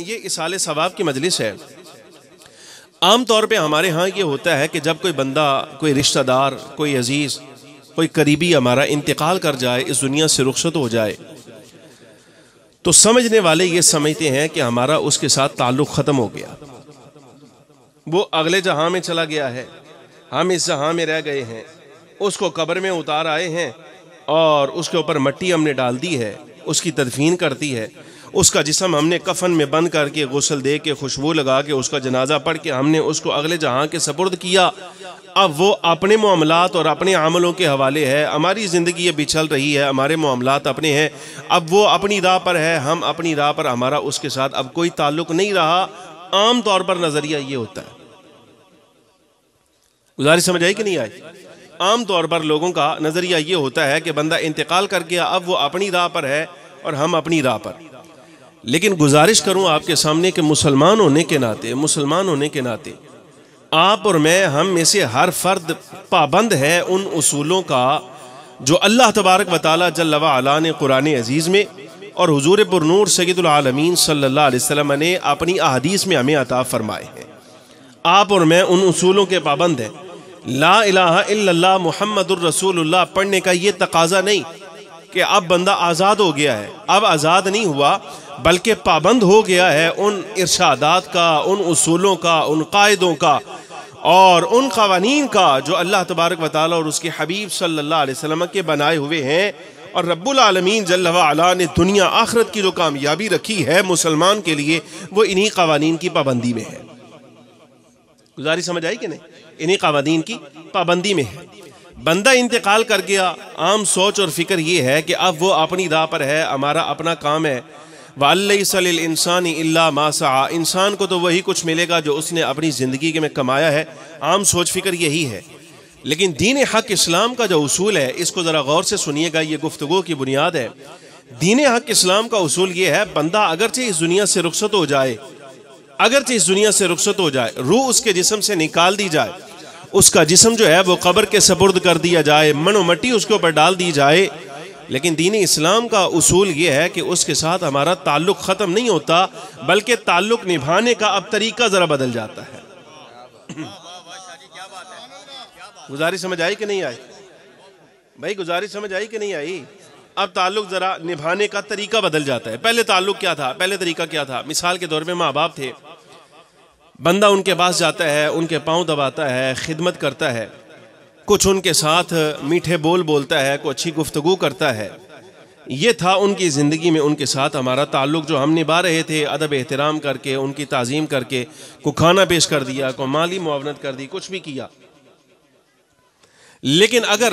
ये इसाले सवाब की मजलिस है। आम तौर पे हमारे यहाँ ये होता है कि जब कोई बंदा, कोई रिश्तेदार, कोई अजीज़, कोई करीबी हमारा इंतकाल कर जाए, इस दुनिया से रुखसत हो जाए, तो समझने वाले ये समझते हैं कि हमारा उसके साथ ताल्लुक़ ख़त्म हो गया, वो अगले जहां में चला गया है, हम इस जहां में रह गए हैं। उसको कब्र में उतार आए हैं और उसके ऊपर मिट्टी हमने डाल दी है, उसकी तदफीन कर दी है, उसका जिस्म हमने कफन में बंद करके, गुस्ल दे के, खुशबू लगा के, उसका जनाजा पढ़ के हमने उसको अगले जहां के सपुर्द किया। अब वो अपने मामलात और अपने अमलों के हवाले है। हमारी ज़िंदगी ये बिछल रही है, हमारे मामलात अपने हैं, अब वो अपनी राह पर है, हम अपनी राह पर, हमारा उसके साथ अब कोई ताल्लुक़ नहीं रहा। आम तौर पर नज़रिया ये होता है। गुजारिश समझ आई कि नहीं आई? आम तौर पर लोगों का नज़रिया ये होता है कि बंदा इंतकाल कर गया, अब वो अपनी राह पर है और हम अपनी राह पर। लेकिन गुजारिश करूं आपके सामने कि मुसलमान होने के नाते आप और मैं, हम में से हर फर्द पाबंद है उन उसूलों का जो अल्लाह तबारक व तआला जल्ल व अला ने कुरान अजीज़ में और हुजूर पुरनूर सय्यदुल आलमीन सल्लल्लाहु अलैहि वसल्लम ने अपनी अहादीस में हमें अता फरमाए हैं। आप और मैं उन उसूलों के पाबंद हैं। ला इलाहा इल्लल्लाह मुहम्मदुर रसूलुल्लाह पढ़ने का ये तकाजा नहीं कि अब बंदा आज़ाद हो गया है। अब आज़ाद नहीं हुआ, बल्कि पाबंद हो गया है उन इरशादात का, उन उसूलों का, उन कायदों का और उन क़वानीन का जो अल्लाह तबारक व तआला और उसके हबीब सल्लल्लाहु अलैहि वसल्लम के बनाए हुए हैं। और रब्बुल आलमीन जल्ल व अला ने दुनिया आखिरत की जो कामयाबी रखी है मुसलमान के लिए, वो इन्हीं क़वानीन की पाबंदी में है। गुजारिश समझ आई कि नहीं? इन्हीं क़वानीन की पाबंदी में है। बंदा इंतकाल कर गया, आम सोच और फिक्र ये है कि अब वो अपनी राह पर है, हमारा अपना काम है। वल्लैसा लिल इंसानी इल्ला मा सआ, इंसान को तो वही कुछ मिलेगा जो उसने अपनी ज़िंदगी में कमाया है। आम सोच फिक्र यही है। लेकिन दीन हक इस्लाम का जो उसूल है, इसको ज़रा गौर से सुनिएगा, ये गुफ्तगू की बुनियाद है। दीन हक इस्लाम का उसूल ये है, बंदा अगरचे इस दुनिया से रुखसत हो जाए, रूह उसके जिस्म से निकाल दी जाए, उसका जिस्म जो है वो कब्र के सपुर्द कर दिया जाए, मनो मट्टी उसके ऊपर डाल दी जाए, लेकिन दीन इस्लाम का उसूल ये है कि उसके साथ हमारा ताल्लुक़ ख़त्म नहीं होता, बल्कि ताल्लुक़ निभाने का अब तरीका ज़रा बदल जाता है। गुजारिश समझ आई कि नहीं आई भाई? गुजारिश समझ आई कि नहीं आई? अब ताल्लुक़ ज़रा निभाने का तरीका बदल जाता है। पहले ताल्लुक़ क्या था, पहले तरीका क्या था? मिसाल के तौर पे माँ बाप थे, बंदा उनके पास जाता है, उनके पाँव दबाता है, खिदमत करता है, कुछ उनके साथ मीठे बोल बोलता है, कोई अच्छी गुफ्तगू करता है। ये था उनकी ज़िंदगी में उनके साथ हमारा ताल्लुक़ जो हम निभा रहे थे, अदब एहतराम करके, उनकी ताज़ीम करके, को खाना पेश कर दिया, को माली मुआवनत कर दी, कुछ भी किया। लेकिन अगर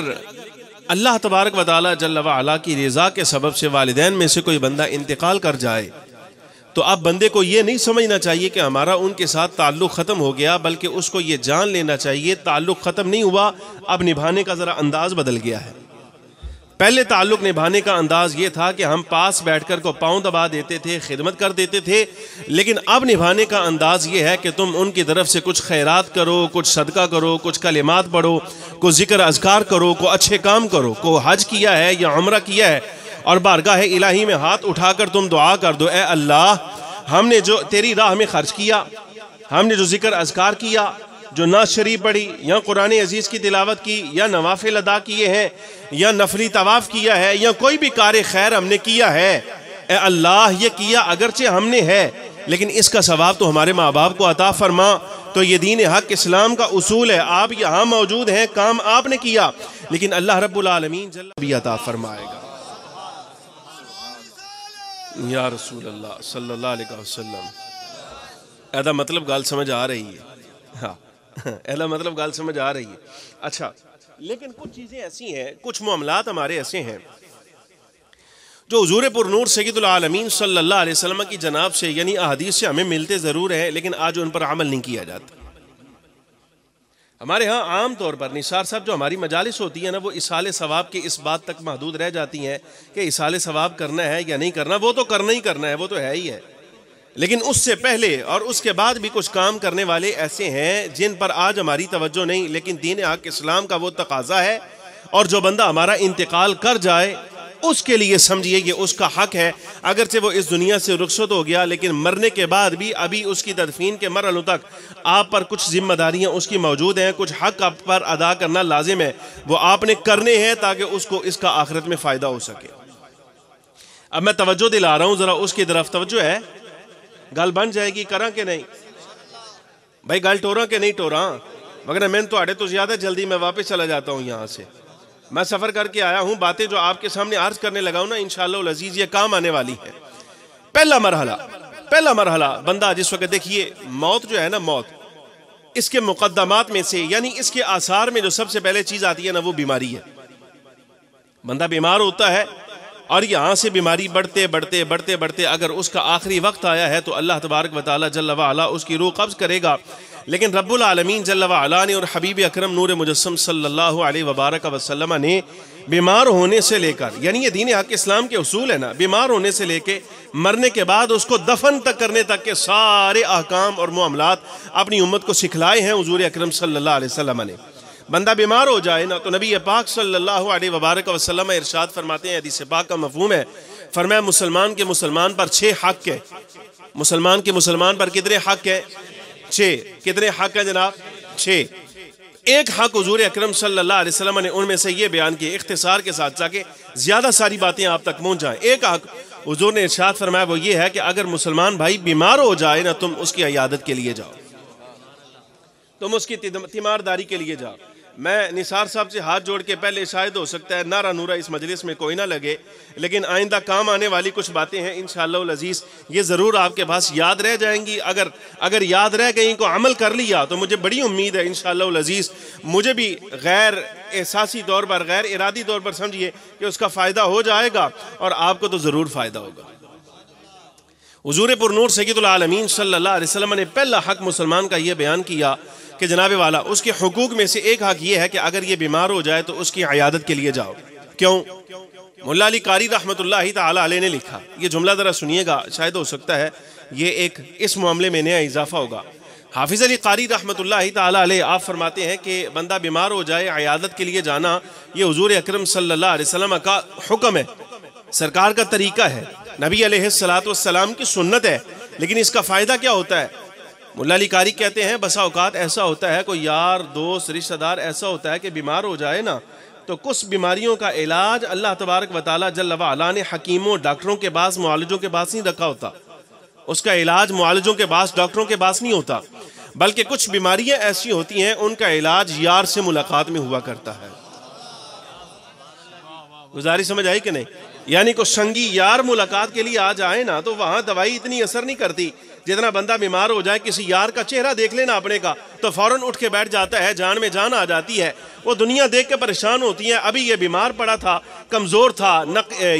अल्लाह तबारक व तआला जल्ल व अला की रज़ा के सबब से वालिदैन में से कोई बंदा इंतकाल कर जाए, तो अब बंदे को ये नहीं समझना चाहिए कि हमारा उनके साथ ताल्लुक़ ख़त्म हो गया, बल्कि उसको ये जान लेना चाहिए ताल्लुक़ ख़त्म नहीं हुआ, अब निभाने का ज़रा अंदाज़ बदल गया है। पहले ताल्लुक़ निभाने का अंदाज़ ये था कि हम पास बैठकर को पाँव दबा देते थे, खिदमत कर देते थे, लेकिन अब निभाने का अंदाज़ ये है कि तुम उनकी तरफ से कुछ खैरात करो, कुछ सदका करो, कुछ कलिमात पढ़ो, को ज़िक्र अज़कार करो, को अच्छे काम करो, को हज किया है या उम्रा किया है और बारगाह इलाही में हाथ उठाकर तुम दुआ कर दो, ए अल्लाह, हमने जो तेरी राह में खर्च किया, हमने जो जिक्र अज़कार किया, जो नात शरीफ पढ़ी या कुरान अजीज़ की तिलावत की या नवाफिल अदा किए हैं या नफली तवाफ़ किया है या कोई भी कार्य खैर हमने किया है, ए अल्लाह, ये किया अगरचे हमने है, लेकिन इसका सवाब तो हमारे माँ बाप को अता फरमा। तो ये दीन हक इस्लाम का उसूल है। आप यहाँ मौजूद हैं, काम आपने किया, लेकिन अल्लाह रब्बुल आलमीन जल्ल भी अता फरमाएगा। या रसूल अल्लाह सल्लल्लाहु अलैहि वसल्लम, ऐसा मतलब गाल समझ आ रही है? हाँ, ऐसा मतलब गाल समझ आ रही है। अच्छा, लेकिन कुछ चीज़ें ऐसी हैं, कुछ मामलात हमारे ऐसे हैं जो हुजूर पुरनूर सय्यदुल आलमीन सल्लल्लाहु अलैहि वसल्लम की जनाब से यानी अहादीस से हमें मिलते ज़रूर हैं, लेकिन आज उन पर अमल नहीं किया जाता। हमारे यहाँ आम तौर पर निसार साहब जो हमारी मजालिस होती है ना, वो इसाले सवाब के इस बात तक महदूद रह जाती हैं कि इसाले सवाब करना है या नहीं करना। वो तो करना ही करना है, वो तो है ही है, लेकिन उससे पहले और उसके बाद भी कुछ काम करने वाले ऐसे हैं जिन पर आज हमारी तवज्जो नहीं, लेकिन दीन हक इस्लाम का वो तकाजा है। और जो बंदा हमारा इंतकाल कर जाए, उसके लिए समझिए कि उसका हक है, अगरचे वो इस दुनिया से रुखसत हो गया, लेकिन मरने के बाद भी अभी उसकी तदफीन के मरहलों तक आप पर कुछ जिम्मेदारियां उसकी मौजूद हैं, कुछ हक आप पर अदा करना लाजिम है, वो आपने करने हैं ताकि उसको इसका आखिरत में फ़ायदा हो सके। अब मैं तवज्जो दिला रहा हूँ, ज़रा उसकी तरफ तवज्जो है। गल बन जाएगी करा के नहीं भाई, गल टोरा के नहीं टोरा, मगर मैंने तो ज़्यादा जल्दी मैं वापस चला जाता हूँ यहाँ से। मैं सफ़र करके आया हूँ, बातें जो आपके सामने अर्ज करने लगा हूँ ना, इंशाअल्लाह अज़ीज़ ये काम आने वाली है। पहला मरहला बंदा जिस वक्त, देखिए मौत जो है ना, मौत इसके मुकद्दमात में से, यानी इसके आसार में जो सबसे पहले चीज़ आती है ना, वो बीमारी है। बंदा बीमार होता है और यहाँ से बीमारी बढ़ते बढ़ते बढ़ते बढ़ते अगर उसका आखिरी वक्त आया है तो अल्लाह तबारक व तआला जल्ल व अला उसकी रूह कब्ज़ करेगा। लेकिन रब्बुल आलमीन जल्ल व अला ने और हबीब अकरम नूर मुजस्सम सल्लल्लाहु अलैहि वबारक वसल्लम ने बीमार होने से लेकर, यानी ये दीन हक इस्लाम के उसूल है ना, बीमार होने से लेके मरने के बाद उसको दफन तक करने तक के सारे अहकाम और मामलात अपनी उम्मत को सिखलाए हैं हुजूर अकरम सल्लल्लाहु अलैहि वसल्लम ने। बंदा बीमार हो जाए ना तो नबी पाक सल्लल्लाहु अलैहि वबारक वसल्लम इरशाद फरमाते हैं, हदीस पाक का मफहूम है, फरमाया मुसलमान के मुसलमान पर 6 हक है। मुसलमान के मुसलमान पर कितने हक है? 6। कितने हक है जनाब? 6। एक हक हुजूर अकरम सल्लल्लाहु अलैहि वसल्लम ने उनमें से ये बयान किए इख्तिसार के साथ, ताकि ज्यादा सारी बातें आप तक पहुंच जाएं। एक हक हुजूर ने इरशाद फरमाया, वो ये है कि अगर मुसलमान भाई बीमार हो जाए ना, तुम उसकी इयादत के लिए जाओ, तुम उसकी तीमारदारी के लिए जाओ। मैं निसार साहब से हाथ जोड़ के, पहले शायद हो सकता है नारा नूरा इस मजलिस में कोई ना लगे, लेकिन आइंदा काम आने वाली कुछ बातें हैं इंशाअल्लाह अज़ीज़, ये ज़रूर आपके पास याद रह जाएंगी। अगर याद रह गई को अमल कर लिया तो मुझे बड़ी उम्मीद है इंशाअल्लाह अज़ीज़, मुझे भी गैर एहसासी तौर पर, गैर इरादी तौर पर समझिए कि उसका फ़ायदा हो जाएगा और आपको तो ज़रूर फ़ायदा होगा। हुजूर पुरनूर सय्यदुल आलमीन सल्लल्लाहु अलैहि वसल्लम ने पहला हक मुसलमान का ये बयान किया कि जनाब वाला, उसके हुकूक में से एक हक ये है कि अगर ये बीमार हो जाए तो उसकी इयादत के लिए जाओ। क्यों? मुल्ला अली कारी रहमतुल्लाहि तआला अलैह ने लिखा, ये जुमला ज़रा सुनिएगा, शायद हो सकता है ये एक इस मामले में नया इजाफा होगा। हाफिज़ अली कारी रहमतुल्लाहि तआला अलैह आप फरमाते हैं कि बंदा बीमार हो जाए, इयादत के लिए जाना ये हुजूर अकरम सल्लल्लाहु अलैहि वसल्लम का हुक्म है, सरकार का तरीका है, नबी अलैहिस्सलातु वस्सलाम की सुन्नत है। लेकिन इसका फ़ायदा क्या होता है? मुल्ला अली कारी कहते हैं, बसा औकात ऐसा होता है, कोई यार दोस्त रिश्तेदार ऐसा होता है कि बीमार हो जाए ना, तो कुछ बीमारियों का इलाज अल्लाह तबारक व तआला जल्ल व अला ने हकीमों डॉक्टरों के पास, मुआलिजों के पास नहीं रखा होता। उसका इलाज मुआलिजों के पास, डॉक्टरों के पास नहीं होता, बल्कि कुछ बीमारियां ऐसी होती हैं उनका इलाज यार से मुलाकात में हुआ करता है। गुजारिश समझ आई कि नहीं? यानी को संगी यार मुलाकात के लिए आ जाए ना, तो वहां दवाई इतनी असर नहीं करती जितना बंदा बीमार हो जाए, किसी यार का चेहरा देख लेना अपने का तो फौरन उठ के बैठ जाता है, जान में जान आ जाती है। वो दुनिया देख के परेशान होती है, अभी ये बीमार पड़ा था, कमजोर था,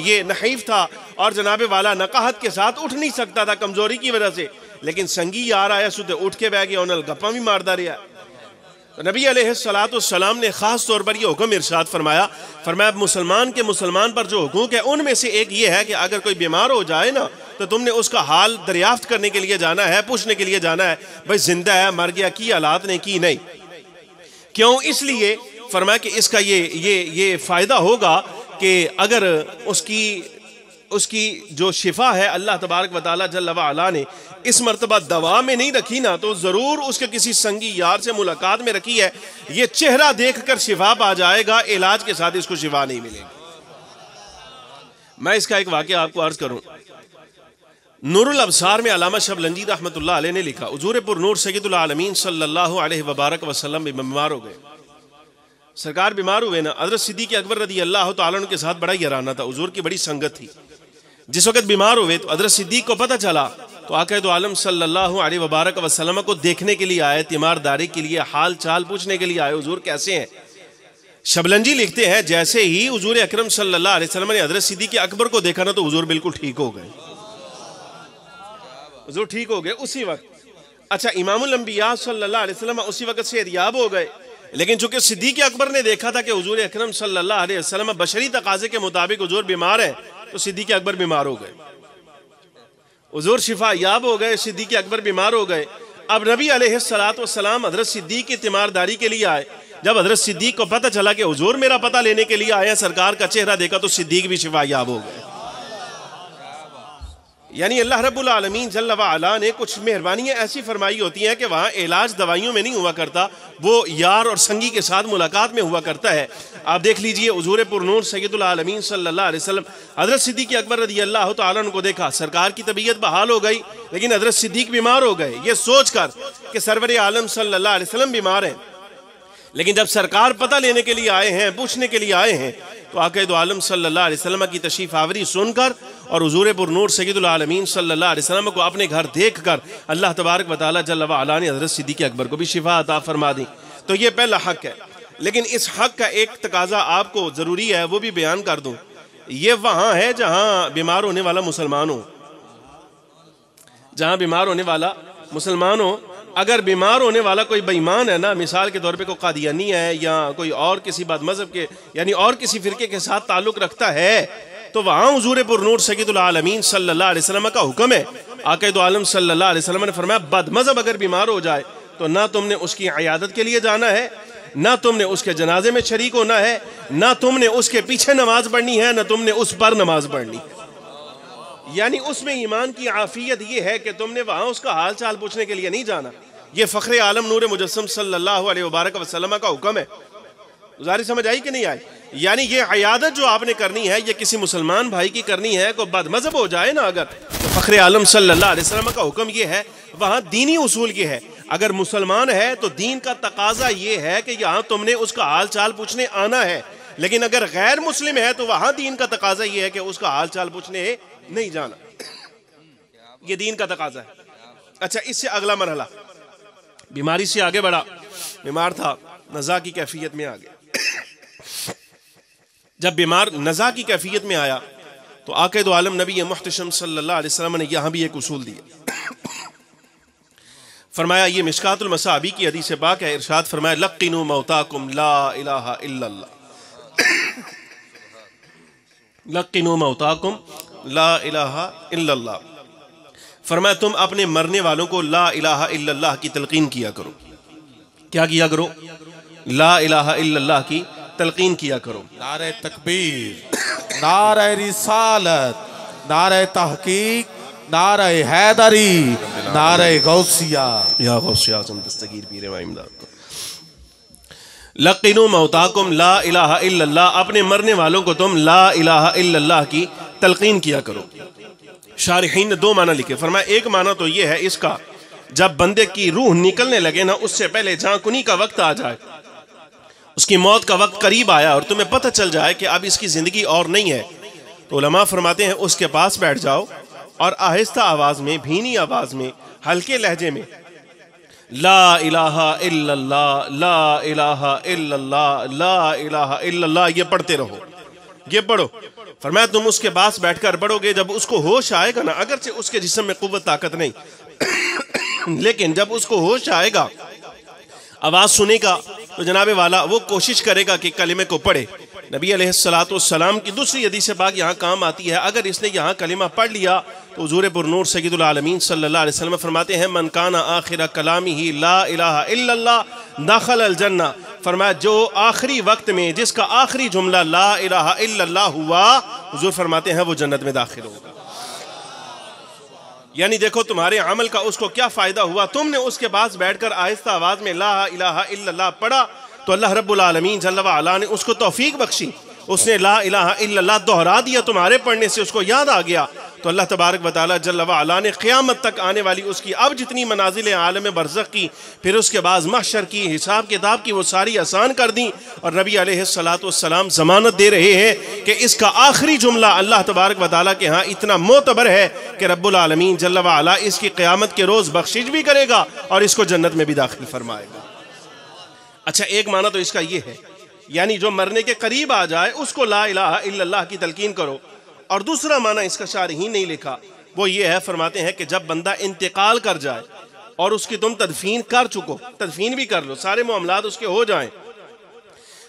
ये नहीफ था और जनाबे वाला नकाहत के साथ उठ नहीं सकता था कमजोरी की वजह से, लेकिन संगी यार आया सुते उठ के बह गया, उन्हें गप्पा भी मारता रहा। तो नबी अलैहिस्सलाम ने खास तौर पर यह हुक्म इरशाद फरमाया, मुसलमान के मुसलमान पर जो हुकूक है उनमें से एक ये है कि अगर कोई बीमार हो जाए ना, तो तुमने उसका हाल दरियाफ्त करने के लिए जाना है, पूछने के लिए जाना है, भाई जिंदा है, मर गया, की हालात ने की नहीं। क्यों? इसलिए फरमाया कि इसका ये फायदा होगा कि अगर उसकी जो शिफा है अल्लाह तबारक व तआला जल्ल व अला ने इस मर्तबा दवा में नहीं रखी ना, तो जरूर उसके किसी संगी यार से मुलाकात में रखी है, ये चेहरा देखकर शिफा पा जाएगा, इलाज के साथ इसको शिफा नहीं मिलेगी। मैं इसका एक वाकया आपको अर्ज करूं। नूरुल अबसार में अल्लामा शबलंजी रहमतुल्लाह अलैह ने लिखा, हुजूर पुरनूर सय्यदुल आलमीन सल्लल्लाहु अलैहि वबारक वसल्लम बीमार हो गए, सरकार बीमार हुए ना, हज़रत सिद्दीक़ अकबर रज़ी अल्लाह तआला अन्हु के साथ बड़ा याराना था, हुजूर की बड़ी संगत थी। जिस वक्त बीमार हुए तो हज़रत सिद्दीक़ को पता चला, तो आक़ा दो आलम सल्लल्लाहु अलैहि वबारक वसल्लम को देखने के लिए आए, तीमारदारी के लिए, हाल चाल पूछने के लिए आए, हुजूर कैसे हैं। शबलंजी लिखते हैं, जैसे ही हुजूर अकरम सल्लल्लाहु अलैहि वसल्लम ने हज़रत सिद्दीक़ अकबर को देखा ना, तो हुजूर बिल्कुल ठीक हो गए, हुजूर ठीक हो गए उसी वक्त। अच्छा, इमामुल अंबिया सल्लल्लाहु अलैहि वसल्लम उसी वक्त से सेहतयाब हो गए, लेकिन चूंकि सिद्दीक़ अकबर ने देखा था कि हुजूर अकरम सल्लल्लाहु अलैहि वसल्लम बशरी तकाजे के मुताबिक हुजूर बीमार है, तो सिद्दीक़ अकबर बीमार हो गए, हुजूर शिफा याब हो गए, सिद्दीक़ अकबर बीमार हो गए। अब नबी अलैहिस्सलातु वस्सलाम हज़रत सिद्दीक़ की तीमारदारी के लिए आए, जब हजरत सिद्दीक को पता चला कि हुजूर मेरा पता लेने के लिए आए हैं, सरकार का चेहरा देखा तो सिद्दीक भी शिफायाब हो गए। यानी अल्लाह रब्बुल आलमीन जल्ल व अला ने कुछ मेहरबानियां ऐसी फरमाई होती हैं कि वहाँ इलाज दवाइयों में नहीं हुआ करता, वो यार और संगी के साथ मुलाकात में हुआ करता है। आप देख लीजिए हुजूर पुरनूर सय्यदुल आलमीन सल्लल्लाहु अलैहि वसल्लम हजरत सिद्दीक अकबर रज़ी अल्लाह तआला अन्हु को देखा, सरकार की तबीयत बहाल हो गई, लेकिन हजरत सिद्दीक बीमार हो गए। ये सोचकर कि सरवर आलम सल्लल्लाहु अलैहि वसल्लम बीमार हैं, लेकिन जब सरकार पता लेने के लिए आए हैं, पूछने के लिए आए हैं, तो आक़ा दो आलम सल्लल्लाहु अलैहि वसल्लम की तशरीफ़ आवरी सुनकर और हुज़ूर पुरनूर सय्यदुल आलमीन सल्लल्लाहु अलैहि वसल्लम को अपने घर देखकर अल्लाह तबारक व तआला जल्ल व अला ने हज़रत सिद्दीक़ अकबर को भी शिफा अता फरमा दी। तो ये पहला हक़ है। लेकिन इस हक़ का एक तकाज़ा आपको ज़रूरी है, वो भी बयान कर दूँ। ये वहाँ है जहाँ बीमार होने वाला मुसलमान हो, जहाँ बीमार होने वाला मुसलमान हो। अगर बीमार होने वाला कोई बेईमान है ना, मिसाल के तौर पे कोई कादियानी है या कोई और किसी बात मजहब के यानी और किसी फिरके के साथ ताल्लुक रखता है, तो वहाँ हुज़ूर पुरनूर सय्यदुल आलमीन सल्लल्लाहु अलैहि वसल्लम का हुक्म है। आक़ा दो आलम सल्लल्लाहु अलैहि वसल्लम ने फरमाया, बदमज़हब अगर बीमार हो जाए तो ना तुमने उसकी इयादत के लिए जाना है, ना तुमने उसके जनाजे में शरीक होना है, ना तुमने उसके पीछे नमाज पढ़नी है, ना तुमने उस पर नमाज पढ़नी। यानी उसमें ईमान की आफियत ये है कि तुमने वहाँ उसका हाल चाल पूछने के लिए नहीं जाना। ये फ़ख्रे आलम नूर मुजस्सम सल्लल्लाहु अलैहि वसल्लम का हुक्म है। गुजारिश समझ आई कि नहीं आई? यानी ये इयादत जो आपने करनी है, ये किसी मुसलमान भाई की करनी है। कोई बदमज़हब हो जाए ना अगर, तो फ़ख्रे आलम सल्लल्लाहु अलैहि वसल्लम का हुक्म ये है, वहाँ दीनी उसूल ये है, अगर मुसलमान है तो दीन का तकाजा ये है कि यहाँ तुमने उसका हाल चाल पूछने आना है। लेकिन अगर गैर मुस्लिम है तो वहाँ दीन का तकाजा ये है कि उसका हाल चाल पूछने नहीं जाना। ये दीन का तकाजा है। अच्छा, इससे अगला मरहला, बीमारी से आगे बढ़ा, बीमार था, नज़ा की कैफियत में आ गया। जब बीमार नज़ा की कैफियत में आया तो आक़ा दो आलम नबी मुहतशम सल्लल्लाहु अलैहि वसल्लम ने यहाँ भी एक उसूल दिया। फरमाया, ये मिशकातुल मसाबी की हदीस पाक है, इरशाद फरमाया, लक़िनु मौताकुम ला इलाहा इल्लल्लाह, लक़िनु मौताकुम ला इलाहा इल्लल्लाह। फरमाया, तुम अपने मरने वालों को ला इलाहा इल्लल्लाह की तलकीन किया करो। क्या किया करो? ला इलाहा इल्लल्लाह की तलकीन किया करो। नारे तकबीर, नारे रिसालत, नारे तहकीक, नारे हैदरी, नारे गौसिया, या गौसिया आज़म दस्तगीर पीर व इमदाद। लक़िनु मौताकुम ला इलाहा इल्लल्लाह, अपने मरने वालों को तुम ला इलाहा इल्लल्लाह की तलकीन किया करो। शारिहीन ने दो माना लिखे। फरमाया, एक माना तो ये है इसका, जब बंदे की रूह निकलने लगे ना, उससे पहले झांकुनी का वक्त आ जाए, उसकी मौत का वक्त करीब आया और तुम्हें पता चल जाए कि अब इसकी जिंदगी और नहीं है, तो उलमा फरमाते हैं उसके पास बैठ जाओ और आहिस्ता आवाज में, भीनी आवाज में, हल्के लहजे में ला इलाहा इल्लल्लाह, ला इलाहा इल्लल्लाह, ला इलाहा इल्लल्लाह ये पढ़ते रहो। ये पढ़ो। फरमाया, तुम उसके पास बैठकर पढ़ोगे, जब उसको होश आएगा ना, अगरचे उसके जिस्म में कुव्वत ताकत नहीं लेकिन जब उसको होश आएगा, आवाज सुनेगा, तो जनाबे वाला वो कोशिश करेगा कि कलिमे को पढ़े। नबी अलैहिस्सलातु वस्सलाम की दूसरी हदीस पाक यहाँ काम आती है। अगर इसने यहाँ कलिमा पढ़ लिया तो हुज़ूर पुरनूर सय्यदुल आलमीन सल्लल्लाहु अलैहि वसल्लम फरमाते हैं, मन काना आखिर कलामिही ला इलाहा इल्लल्लाह दखल अल जन्नह। फरमाया, जो आखिरी वक्त में जिसका आखिरी जुमला ला इलाहा इल्लल्लाह हुआ, हुज़ूर फरमाते हैं वो जन्नत में दाखिल होगा। यानी देखो तुम्हारे अमल का उसको क्या फायदा हुआ, तुमने उसके पास बैठकर आहिस्ता आवाज में ला इलाहा इल्लल्लाह पढ़ा, तो अल्लाह रब्बुल आलमीन जल्ल व अला ने उसको तौफीक बख्शी, उसने ला इलाहा इल्लल्लाह दोहरा दिया, तुम्हारे पढ़ने से उसको याद आ गया। तो अल्लाह तबारक व तआला जल्ल व अला ने क़यामत तक आने वाली उसकी अब जितनी मनाजिल आलम बरज़ख की, फिर उसके बाद महशर की, हिसाब किताब की, वो सारी आसान कर दी। और नबी अलैहिस्सलातु वस्सलाम ज़मानत दे रहे हैं कि इसका आखिरी जुमला अल्लाह तबारक व तआला के यहाँ इतना मोतबर है कि रब्बुल आलमीन जल्ल व अला इसकी क़यामत के रोज़ बख्शिश भी करेगा और इसको जन्नत में भी दाखिल फरमाएगा। अच्छा, एक माना तो इसका ये है, यानी जो मरने के करीब आ जाए उसको ला इलाहा इल्लल्लाह की तलकीन करो। और दूसरा माना इसका शारहीन नहीं लिखा, वो ये है, फरमाते हैं कि जब बंदा इंतकाल कर जाए और उसकी तुम तदफीन कर चुको, तदफीन भी कर लो, सारे मामलात उसके हो जाएं,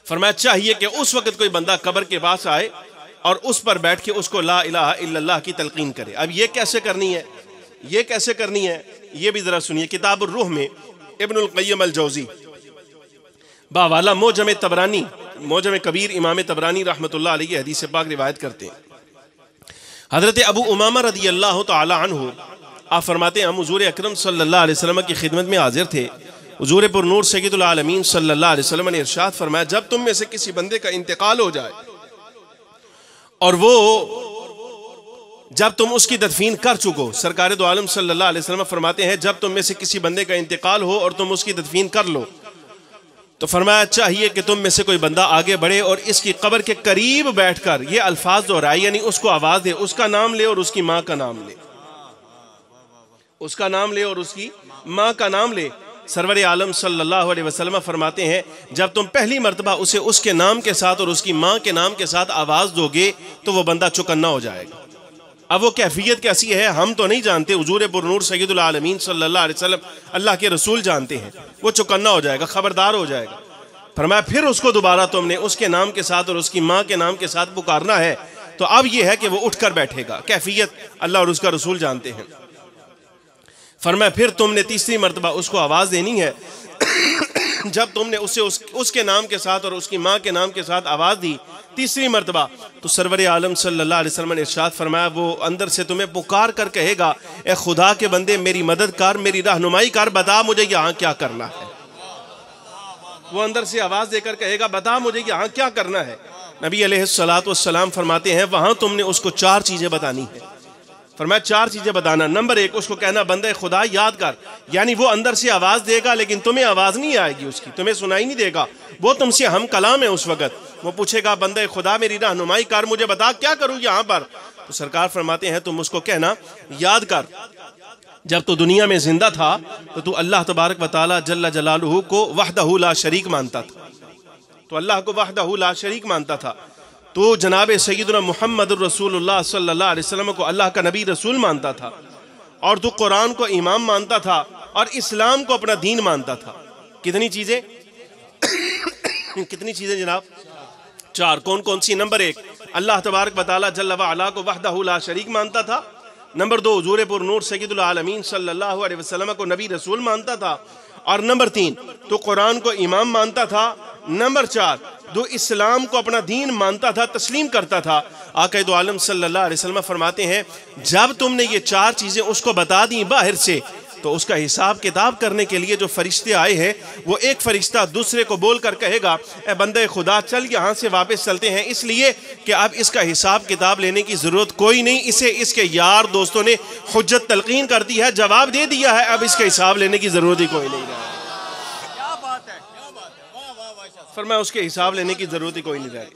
फरमाया चाहिए कि उस वक्त कोई बंदा कब्र के पास आए और उस पर बैठ के उसको ला इलाहा इल्लल्लाह की तलकीन करे। अब ये कैसे करनी है, ये कैसे करनी है, ये भी जरा सुनिए। किताबुर रूह में इब्नुल क़य्यिम अल जौज़ी बावाला मोजम तबरानी, मोजम कबीर इमाम तबरानी रहमतुल्लाह अलैहि हदीस पाक रिवायत करते हैं। हजरत अबू उमामा रदी अल्लाह तआला अन्हु आप फरमाते हैं हम हुजूर अकरम सल्लल्लाहु अलैहि वसल्लम की खिदमत में हाजिर थे। हुजूर पुर नूर सय्यदुल आलमीन सल्लल्लाहु अलैहि वसल्लम ने इरशाद फरमाया, जब तुम में से किसी बंदे का इंतकाल हो जाए और वो जब तुम उसकी तदफीन कर चुको, सरकार दो आलम सल्लल्लाहु अलैहि वसल्लम फरमाते हैं जब तुम में से किसी बंदे का इंतकाल हो और तुम उसकी तदफीन कर लो तो फरमाया चाहिए कि तुम में से कोई बंदा आगे बढ़े और इसकी कब्र के करीब बैठकर ये अल्फाज दोहराए, यानी उसको आवाज दे, उसका नाम ले और उसकी माँ का नाम ले, उसका नाम ले और उसकी माँ का नाम ले। सरवर आलम सल्लल्लाहु अलैहि वसल्लम फरमाते हैं जब तुम पहली मर्तबा उसे उसके नाम के साथ और उसकी माँ के नाम के साथ आवाज दोगे तो वो बंदा चौकन्ना हो जाएगा। अब वो कैफियत कैसी है हम तो नहीं जानते, हुजूर पुर नूर सय्यदुल आलमीन सल्लल्लाहु अलैहि वसल्लम अल्लाह के रसूल जानते हैं। वो चौकन्ना हो जाएगा, खबरदार हो जाएगा। फरमाया फिर उसको दोबारा तुमने उसके नाम के साथ और उसकी माँ के नाम के साथ पुकारना है तो अब यह है कि वो उठकर बैठेगा। कैफियत अल्लाह और उसका रसूल जानते हैं। फरमाया फिर तुमने तीसरी मर्तबा उसको आवाज देनी है जब तुमने उसे उसके नाम के साथ और उसकी माँ के नाम के साथ आवाज दी तीसरी मर्तबा तो सरवर आलम सल्लल्लाहु अलैहि वसल्लम ने इरशाद फरमाया वो अंदर से तुम्हें पुकार कर कहेगा, ए खुदा के बंदे मेरी मदद कर, मेरी रहनुमाई कर, बता मुझे यहाँ क्या करना है। वो अंदर से आवाज देकर कहेगा बता मुझे यहाँ क्या करना है। नबी अलैहिस्सलातु वस्सलाम फरमाते हैं वहां तुमने उसको चार चीजें बतानी है। फरमाया चार चीजें बताना। नंबर एक, उसको कहना बंदे खुदा याद कर, यानी वो अंदर से आवाज देगा लेकिन तुम्हें आवाज नहीं आएगी उसकी, तुम्हें सुनाई नहीं देगा, वो तुमसे हम कलाम है। उस वक्त वो पूछेगा बंदे खुदा मेरी रहनुमाई कर, मुझे बता क्या करूं यहाँ पर। तो सरकार फरमाते हैं तुम उसको कहना याद कर जब तो दुनिया में जिंदा था तो तू अल्लाह तबारक व तआला जल्ल जलालुहु को वहदहु ला शरीक मानता था, तो अल्लाह को वहदहु ला शरीक मानता था। तो जनाब सय्यदुना मुहम्मद रसूलुल्लाह सल्लल्लाहु अलैहि वसल्लम को अल्लाह का नबी रसूल मानता था और तू कुरान को इमाम मानता था और इस्लाम को अपना दीन मानता था। कितनी चीजें कितनी चीजें जनाब? चार। कौन कौन सी? नंबर एक, अल्लाह तबारक व तआला जल्ल व अला को वहदहु ला शरीक मानता था। नंबर दो, हुजूर पुर नूर सय्यदुल आलमीन सल्लल्लाहु अलैहि वसल्लम को नबी रसूल मानता था। और नंबर तीन, तो कुरान को इमाम मानता था। नंबर चार, दो इस्लाम को अपना दीन मानता था, तस्लीम करता था। आक़ा दो आलम सल्लल्लाहु अलैहि वसल्लम फरमाते हैं जब तुमने ये चार चीजें उसको बता दी बाहर से तो उसका हिसाब किताब करने के लिए जो फरिश्ते आए हैं वो एक फरिश्ता दूसरे को बोलकर कहेगा ए बंदे खुदा चल यहाँ से वापस चलते हैं, इसलिए कि अब इसका हिसाब किताब लेने की जरूरत कोई नहीं, इसे इसके यार दोस्तों ने हुज्जत तलकीन कर दी है, जवाब दे दिया है, अब इसका हिसाब लेने की जरूरत ही कोई नहीं रहा। फरमाया उसके हिसाब लेने की जरूरत ही कोई नहीं रही।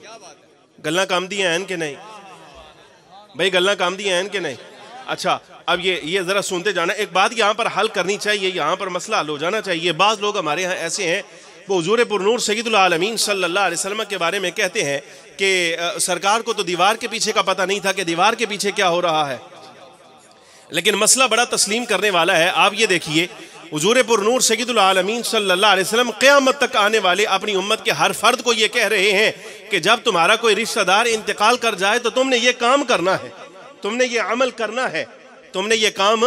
गल्ला काम दी हैं कि नहीं भाई? गल्ला काम दी हैं कि नहीं? अच्छा, अब ये जरा सुनते जाना। एक बात यहाँ पर हल करनी चाहिए, यहाँ पर मसला हल हो जाना चाहिए। बाज़ लोग हमारे यहाँ ऐसे हैं वो हुजूर पुर नूर सय्यदुल आलमीन सल्लल्लाहु अलैहि वसल्लम के बारे में कहते हैं कि सरकार को तो दीवार के पीछे का पता नहीं था कि दीवार के पीछे क्या हो रहा है, लेकिन मसला बड़ा तस्लीम करने वाला है। आप ये देखिए हुजूर पुर नूर सय्यदुल आलमीन सल्लल्लाहु अलैहि वसल्लम क़यामत तक आने वाले अपनी उम्मत के हर फर्द को ये कह रहे हैं कि जब तुम्हारा कोई रिश्तेदार इंतकाल कर जाए तो तुमने ये काम करना है, तुमने ये अमल करना है, तुमने ये काम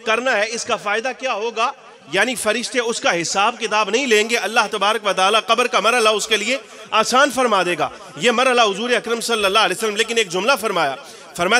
करना है। इसका फायदा क्या होगा? यानी फरिश्ते उसका हिसाब किताब नहीं लेंगे, अल्लाह तबारक व तआला कब्र का मरहला उसके लिए आसान फरमा देगा। ये मरहला हुजूर अकरम सल्लल्लाहु अलैहि वसल्लम, लेकिन एक जुमला फरमाया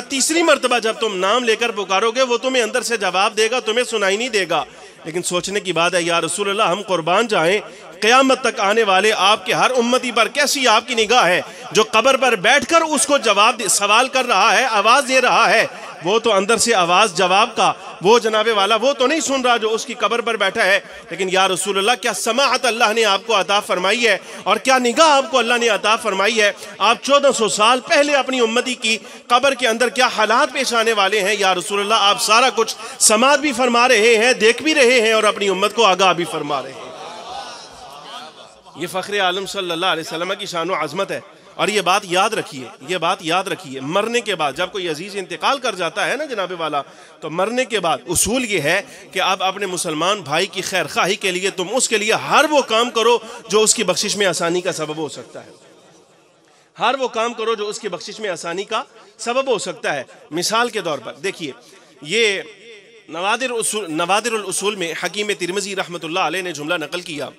तीसरी मर्तबा जब तुम नाम लेकर पुकारोगे वो तुम्हें अंदर से जवाब देगा, तुम्हें सुनाई नहीं देगा। लेकिन सोचने की बात है या रसूल अल्लाह हम कुर्बान जाएं, क़यामत तक आने वाले आपके हर उम्मती पर कैसी आपकी निगाह है जो कब्र पर बैठकर उसको जवाब सवाल कर रहा है, आवाज दे रहा है, वो तो अंदर से आवाज जवाब का वो जनाबे वाला वो तो नहीं सुन रहा जो उसकी कब्र पर बैठा है। लेकिन या रसूल अल्लाह क्या समाअत अल्लाह ने आपको अता फरमाई है और क्या निगाह आपको अल्लाह ने अता फरमाई है। आप 1400 साल पहले अपनी उम्मती की कब्र के अंदर क्या हालात पेश आने वाले हैं या रसूल अल्लाह, आप सारा कुछ समाअत भी फरमा रहे हैं, देख भी रहे हैं और अपनी उम्मत को आगाह भी फरमा रहे हैं। ये फ़ख्र आलम सल्लल्लाहु अलैहि वसल्लम की शान व अज़मत है। और ये बात याद रखिए, ये बात याद रखिए, मरने के बाद जब कोई अजीज इंतकाल कर जाता है ना जनाबे वाला, तो मरने के बाद उसूल ये है कि आप अपने मुसलमान भाई की खैर खाही के लिए तुम उसके लिए हर वो काम करो जो उसकी बख्शिश में आसानी का सबब हो सकता है, हर वो काम करो जो उसकी बख्शिश में आसानी का सबब हो सकता है। मिसाल के तौर पर देखिए, ये नवादिरुल उसूल में हकीम तिरमिज़ी रहमतुल्लाह अलैह ने जुमला नकल किया।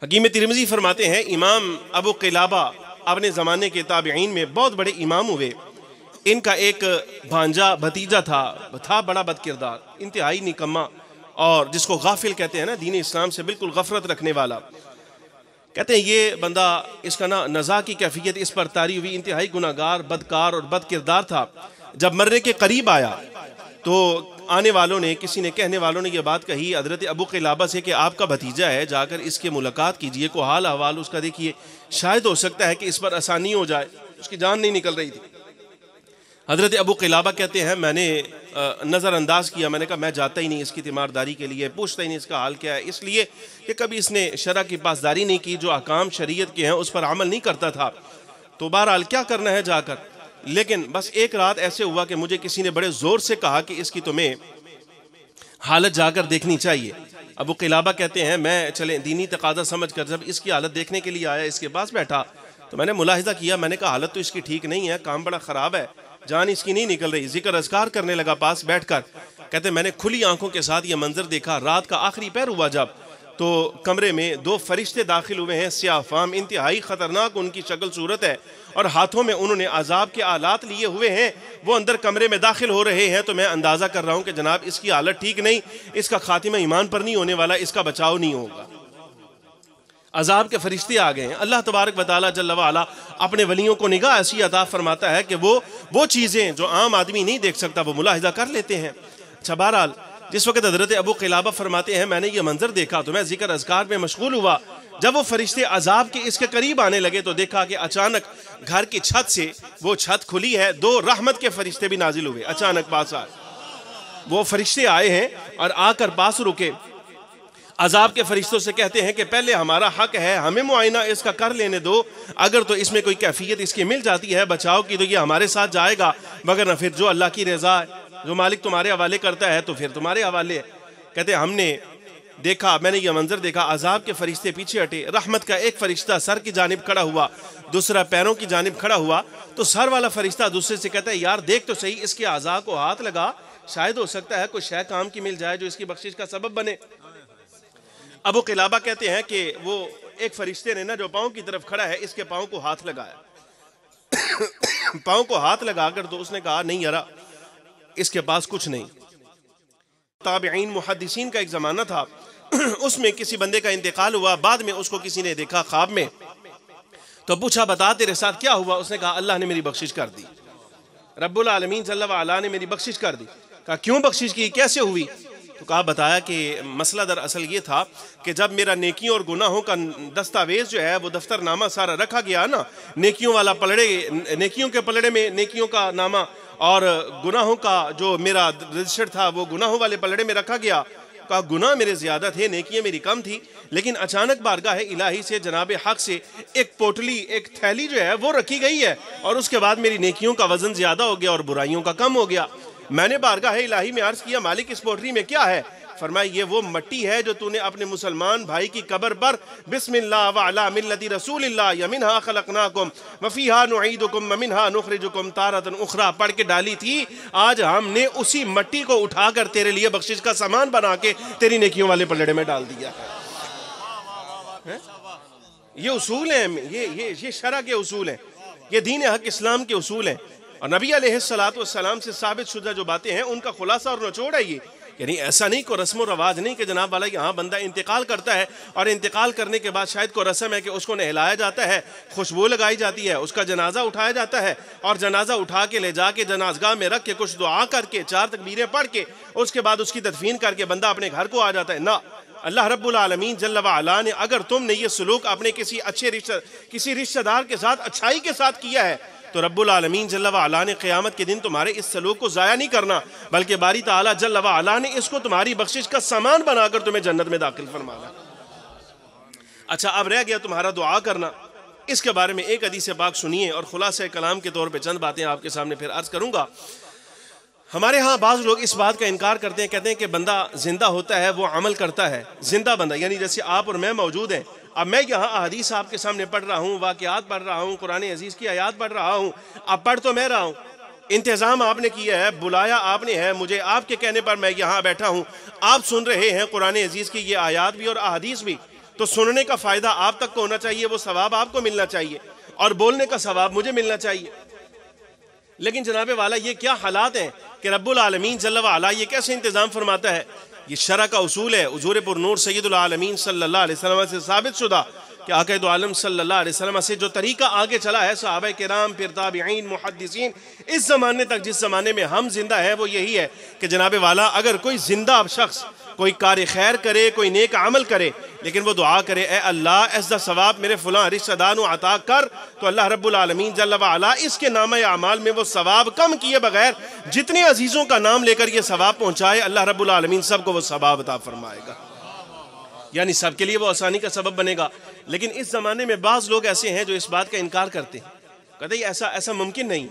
हकीम तिरमिज़ी फरमाते हैं इमाम अबू क़िलाबा अपने ज़माने के ताबिईन में बहुत बड़े इमाम हुए। इनका एक भांजा भतीजा था बड़ा बदकिरदार, इंतहाई निकम्मा, और जिसको गाफिल कहते हैं ना, दीन इस्लाम से बिल्कुल गफलत रखने वाला। कहते हैं ये बंदा, इसका ना नज़ा की कैफियत इस पर तारी हुई, इंतहाई गुनाहगार, बदकार और बदकिरदार था। जब मरने के करीब आया तो आने वालों ने, किसी ने, कहने वालों ने यह बात कही हज़रत अबू क़िलाबा से कि आपका भतीजा है, जाकर इसके मुलाकात कीजिए, को हाल अहवाल उसका देखिए, शायद हो सकता है कि इस पर आसानी हो जाए। उसकी जान नहीं निकल रही थी। हज़रत अबू क़िलाबा कहते हैं मैंने नज़रअंदाज किया, मैंने कहा मैं जाता ही नहीं इसकी तीमारदारी के लिए, पूछता ही नहीं इसका हाल क्या है, इसलिए कि कभी इसने शरअ की पासदारी नहीं की, जो अहकाम शरीयत के हैं उस पर अमल नहीं करता था। तो बहरहाल क्या करना है जाकर। लेकिन बस एक रात ऐसे हुआ कि मुझे किसी ने बड़े ज़ोर से कहा कि इसकी तुम्हें हालत जाकर देखनी चाहिए। अबू क़िलाबा कहते हैं मैं चले दीनी तकाज़ा समझ कर जब इसकी हालत देखने के लिए आया, इसके पास बैठा, तो मैंने मुलाहिज़ा किया, मैंने कहा हालत तो इसकी ठीक नहीं है, काम बड़ा ख़राब है, जान इसकी नहीं निकल रही। जिक्र अज़कार करने लगा पास बैठकर। कहते मैंने खुली आंखों के साथ ये मंजर देखा। रात का आखिरी पहर हुआ जब, तो कमरे में दो फरिश्ते दाखिल हुए हैं, सियाफाम, इंतहाई ख़तरनाक उनकी शक्ल सूरत है, और हाथों में उन्होंने अजाब के आलात लिए हुए हैं। वो अंदर कमरे में दाखिल हो रहे हैं। तो मैं अंदाज़ा कर रहा हूँ कि जनाब इसकी हालत ठीक नहीं, इसका खातिमा ईमान पर नहीं होने वाला, इसका बचाव नहीं होगा। अजाब के फरिश्ते आ गए हैं। अल्लाह तबारक व तआला जल्ल व अला अपने वलियों को निगाह ऐसी अता फरमाता है कि वो चीज़ें जो आम आदमी नहीं देख सकता वो मुलाहिज़ा कर लेते हैं। अच्छा, बहरहाल जिस वक्त हज़रत अबू क़िलाबा फरमाते हैं मैंने ये मंजर देखा तो मैं जिक्र अज़कार में मशगूल हुआ। जब वो फरिश्ते अजाब के इसके करीब आने लगे तो देखा कि अचानक घर की छत से, वो छत खुली है, दो रहमत के फरिश्ते भी नाजिल हुए। अचानक पास आए, वो फरिश्ते आए हैं और आकर पास रुके। अजाब के फरिश्तों से कहते हैं कि पहले हमारा हक है, हमें मुआयना इसका कर लेने दो, अगर तो इसमें कोई कैफियत इसकी मिल जाती है बचाव की तो ये हमारे साथ जाएगा, मगर न फिर जो अल्लाह की रज़ा है, जो मालिक तुम्हारे हवाले करता है तो फिर तुम्हारे हवाले है। कहते हमने देखा, मैंने ये मंजर देखा, अजाब के फरिश्ते पीछे हटे, रहमत का एक फरिश्ता सर की जानिब खड़ा हुआ, दूसरा पैरों की जानिब खड़ा हुआ। तो सर वाला फरिश्ता दूसरे से कहता है यार देख तो सही, इसके अज़ा को हाथ लगा, शायद हो सकता है कोई शय काम की मिल जाए जो इसकी बख्शिश का सबब बने। अबू क़िलाबा कहते हैं कि वो एक फरिश्ते ने ना जो पाँव की तरफ खड़ा है इसके पाँव को हाथ लगाया पाँव को हाथ लगाकर तो उसने कहा नहीं यारा इसके पास कुछ नहीं। ताबिईन मुहद्दिसीन का एक ज़माना था, उसमें किसी बंदे का इंतकाल हुआ, बाद में उसको किसी ने देखा ख्वाब में, तो पूछा बता तेरे साथ क्या हुआ। उसने कहा अल्लाह ने मेरी बख्शिश कर दी, रब्बुल आलमीन जल्ल व अला ने मेरी बख्शिश कर दी। कहा क्यों बख्शिश की, कैसे हुई? तो कहा बताया कि मसला दरअसल ये था कि जब मेरा नेकियों और गुनाहों का दस्तावेज जो है वो दफ्तरनामा सारा रखा गया ना, नेकियों वाला पलड़े, नेकियों के पलड़े में नेकियों का नामा और गुनाहों का जो मेरा रजिस्टर था वो गुनाहों वाले पलड़े में रखा गया। कहा गुनाह मेरे ज़्यादा थे, नेकियां मेरी कम थी, लेकिन अचानक बारगाह इलाही से जनाब हक से एक पोटली, एक थैली जो है वो रखी गई है, और उसके बाद मेरी नेकियों का वजन ज़्यादा हो गया और बुराइयों का कम हो गया। मैंने बारगाह इलाही में अर्ज किया मालिक इस पोटली में क्या है? फरमाया ये वो मट्टी है जो तूने अपने मुसलमान भाई की कब्र पर बिस्मिल्लाह व अला मिल्लति रसूलिल्लाह यमिनहा खलकनाकुम व फीहा नुईदुकुम व मिनहा नुखरिजुकुम तारतन उखरा पढ़ के डाली थी। आज हमने उसी मट्टी को उठाकर तेरे लिए बख्शिश का सामान बना के तेरी नेकियों वाले पलड़े में डाल दिया है। ये उसूल हैं, ये शरअ के उसूल हैं, ये दीन हक इस्लाम के उसूल हैं, और नबी अलैहिस्सलातु वस्सलाम से साबित शुदा जो बातें हैं उनका खुलासा और निचोड़ है ये। यानी ऐसा नहीं को रस्म और रवाज नहीं कि जनाब वाला यहाँ बंदा इंतकाल करता है और इंतकाल करने के बाद शायद को रस्म है कि उसको नहलाया जाता है, खुशबू लगाई जाती है, उसका जनाजा उठाया जाता है, और जनाजा उठा के ले जाके जनाजगाह में रख के कुछ दुआ करके 4 तकबीरें पढ़ के उसके बाद उसकी तदफीन करके बंदा अपने घर को आ जाता है ना। अल्लाह रब्बुल आलमीन जल्ल व अला ने अगर तुमने ये सलूक अपने किसी रिश्तेदार के साथ अच्छाई के साथ किया है तो रब्बुल आलमीन जल्ल व अला ने क़यामत के दिन तुम्हारे इस सलूक को ज़ाया नहीं करना, बल्कि बारी ताला जल्ल व अला ने इसको तुम्हारी बख्शिश का सामान बनाकर तुम्हें जन्नत में दाखिल फरमाना। अच्छा, अब रह गया तुम्हारा दुआ करना। इसके बारे में एक हदीस पाक सुनिए और खुलासा कलाम के तौर पर चंद बातें आपके सामने फिर अर्ज करूँगा। हमारे यहाँ बाज़ लोग इस बात का इनकार करते हैं, कहते हैं कि बंदा जिंदा होता है वो अमल करता है, जिंदा बंदा यानी जैसे आप और मैं मौजूद हैं। अब मैं यहाँ अहदीस आपके सामने पढ़ रहा हूँ, वाक़यात पढ़ रहा हूँ, कुरान अजीज़ की आयात पढ़ रहा हूँ, अब पढ़ तो मैं रहा हूँ, इंतज़ाम आपने किया है, बुलाया आपने है मुझे, आपके कहने पर मैं यहाँ बैठा हूँ, आप सुन रहे हैं कुरान अजीज़ की ये आयात भी और अहदीस भी। तो सुनने का फ़ायदा आप तक को होना चाहिए, वो सवाब आपको मिलना चाहिए और बोलने का सवाब मुझे मिलना चाहिए। लेकिन जनाबे वाला ये क्या हालात हैं कि रब्बुल आलमीन जल्ल व अला ये कैसे इंतज़ाम फरमाता है। ये शरा का उसूल है, हुज़ूर पुरनूर सय्यदुल आलमीन सल्लल्लाहु अलैहि वसल्लम से साबित शुदा कि आक़ा दो आलम सल्लल्लाहु अलैहि वसल्लम से जो तरीका आगे चला है सहाबा किराम, फिर ताबिईन, मुहद्दिसीन, इस ज़माने तक जिस ज़माने में हम जिंदा हैं वो यही है कि जनाबे वाला अगर कोई जिंदा शख्स कोई कार खैर करे, कोई नेक अमल करे, लेकिन वो दुआ करे ए अल्लाह ऐसा सवाब मेरे फलां रिश्तेदार को अता कर, तो अल्लाह रब्बुल आलमीन जल्ल व अला इसके नामे अमाल में वो सवाब कम किए बगैर जितने अजीज़ों का नाम लेकर ये सवाब पहुँचाए, अल्लाह रब्बुल आलमीन सबको वो सवाब अता फरमाएगा, यानी सबके लिए वो आसानी का सबब बनेगा। लेकिन इस ज़माने में बाज़ लोग ऐसे हैं जो इस बात का इनकार करते हैं, कहते हैं ऐसा मुमकिन नहीं,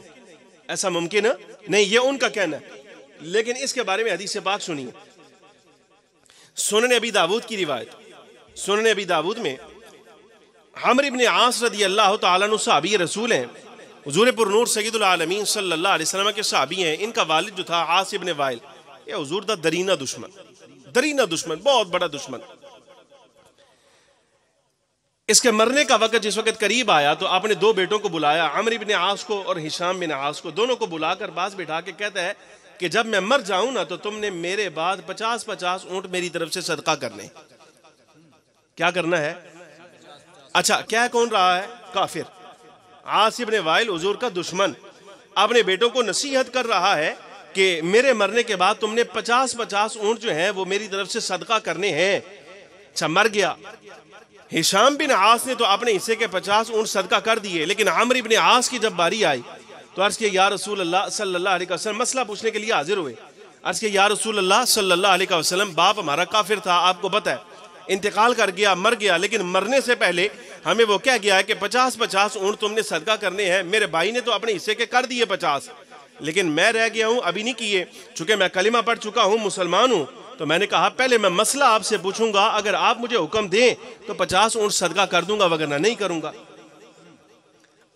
ऐसा मुमकिन नहीं, ये उनका कहना है। लेकिन इसके बारे में हदीस पाक सुनिए, सुनन अबी दाऊद की रिवायत, सुनन अबी दाऊद में अम्र इब्न आस रदी अल्लाह तआला अन्हु सहाबी रसूल हैं, हुज़ूर पुरनूर सय्यदुल आलमीन सल्लल्लाहु अलैहि वसल्लम के सहाबी हैं। इनका वालिद जो था आस इब्न वाइल, ये हुज़ूर दा दरीना दुश्मन, बहुत बड़ा दुश्मन। इसके मरने का वक्त जिस वक्त करीब आया तो आपने दो बेटों को बुलाया, अम्र इब्न आस को और हिशाम बिन आस को, दोनों को बुलाकर पास बिठा के कहता है कि जब मैं मर जाऊं ना तो तुमने मेरे बाद 50-50 ऊंट मेरी तरफ से सदका करने। क्या करना है? अच्छा, क्या कौन रहा है? काफिर आस इब्न वाइल, हुजूर का दुश्मन, अपने बेटों को नसीहत कर रहा है कि मेरे मरने के बाद तुमने 50-50 ऊंट जो हैं वो मेरी तरफ से सदका करने हैं। अच्छा, मर गया। हिशाम बिन आस ने तो अपने हिस्से के 50 ऊंट सदका कर दिए, लेकिन अम्र इब्न आस की जब बारी आई तो अर्ज़ किया या रसूल अल्लाह सल्लल्लाहु अलैहि वसल्लम, मसला पूछने के लिए हाजिर हुए। अर्ज़ किया या रसूल अल्लाह सल्लल्लाहु अलैहि वसल्लम, बाप हमारा काफिर था, आपको पता है, इंतकाल कर गया, मर गया, लेकिन मरने से पहले हमें वो कह गया है कि 50-50 ऊंट तुमने सदका करने हैं। मेरे भाई ने तो अपने हिस्से के कर दिए 50, लेकिन मैं रह गया हूँ, अभी नहीं किए। चूंकि मैं कलिमा पढ़ चुका हूँ, मुसलमान हूँ, तो मैंने कहा पहले मैं मसला आपसे पूछूंगा, अगर आप मुझे हुक्म दें तो 50 ऊंट सदका कर दूंगा, वगरना नहीं करूंगा।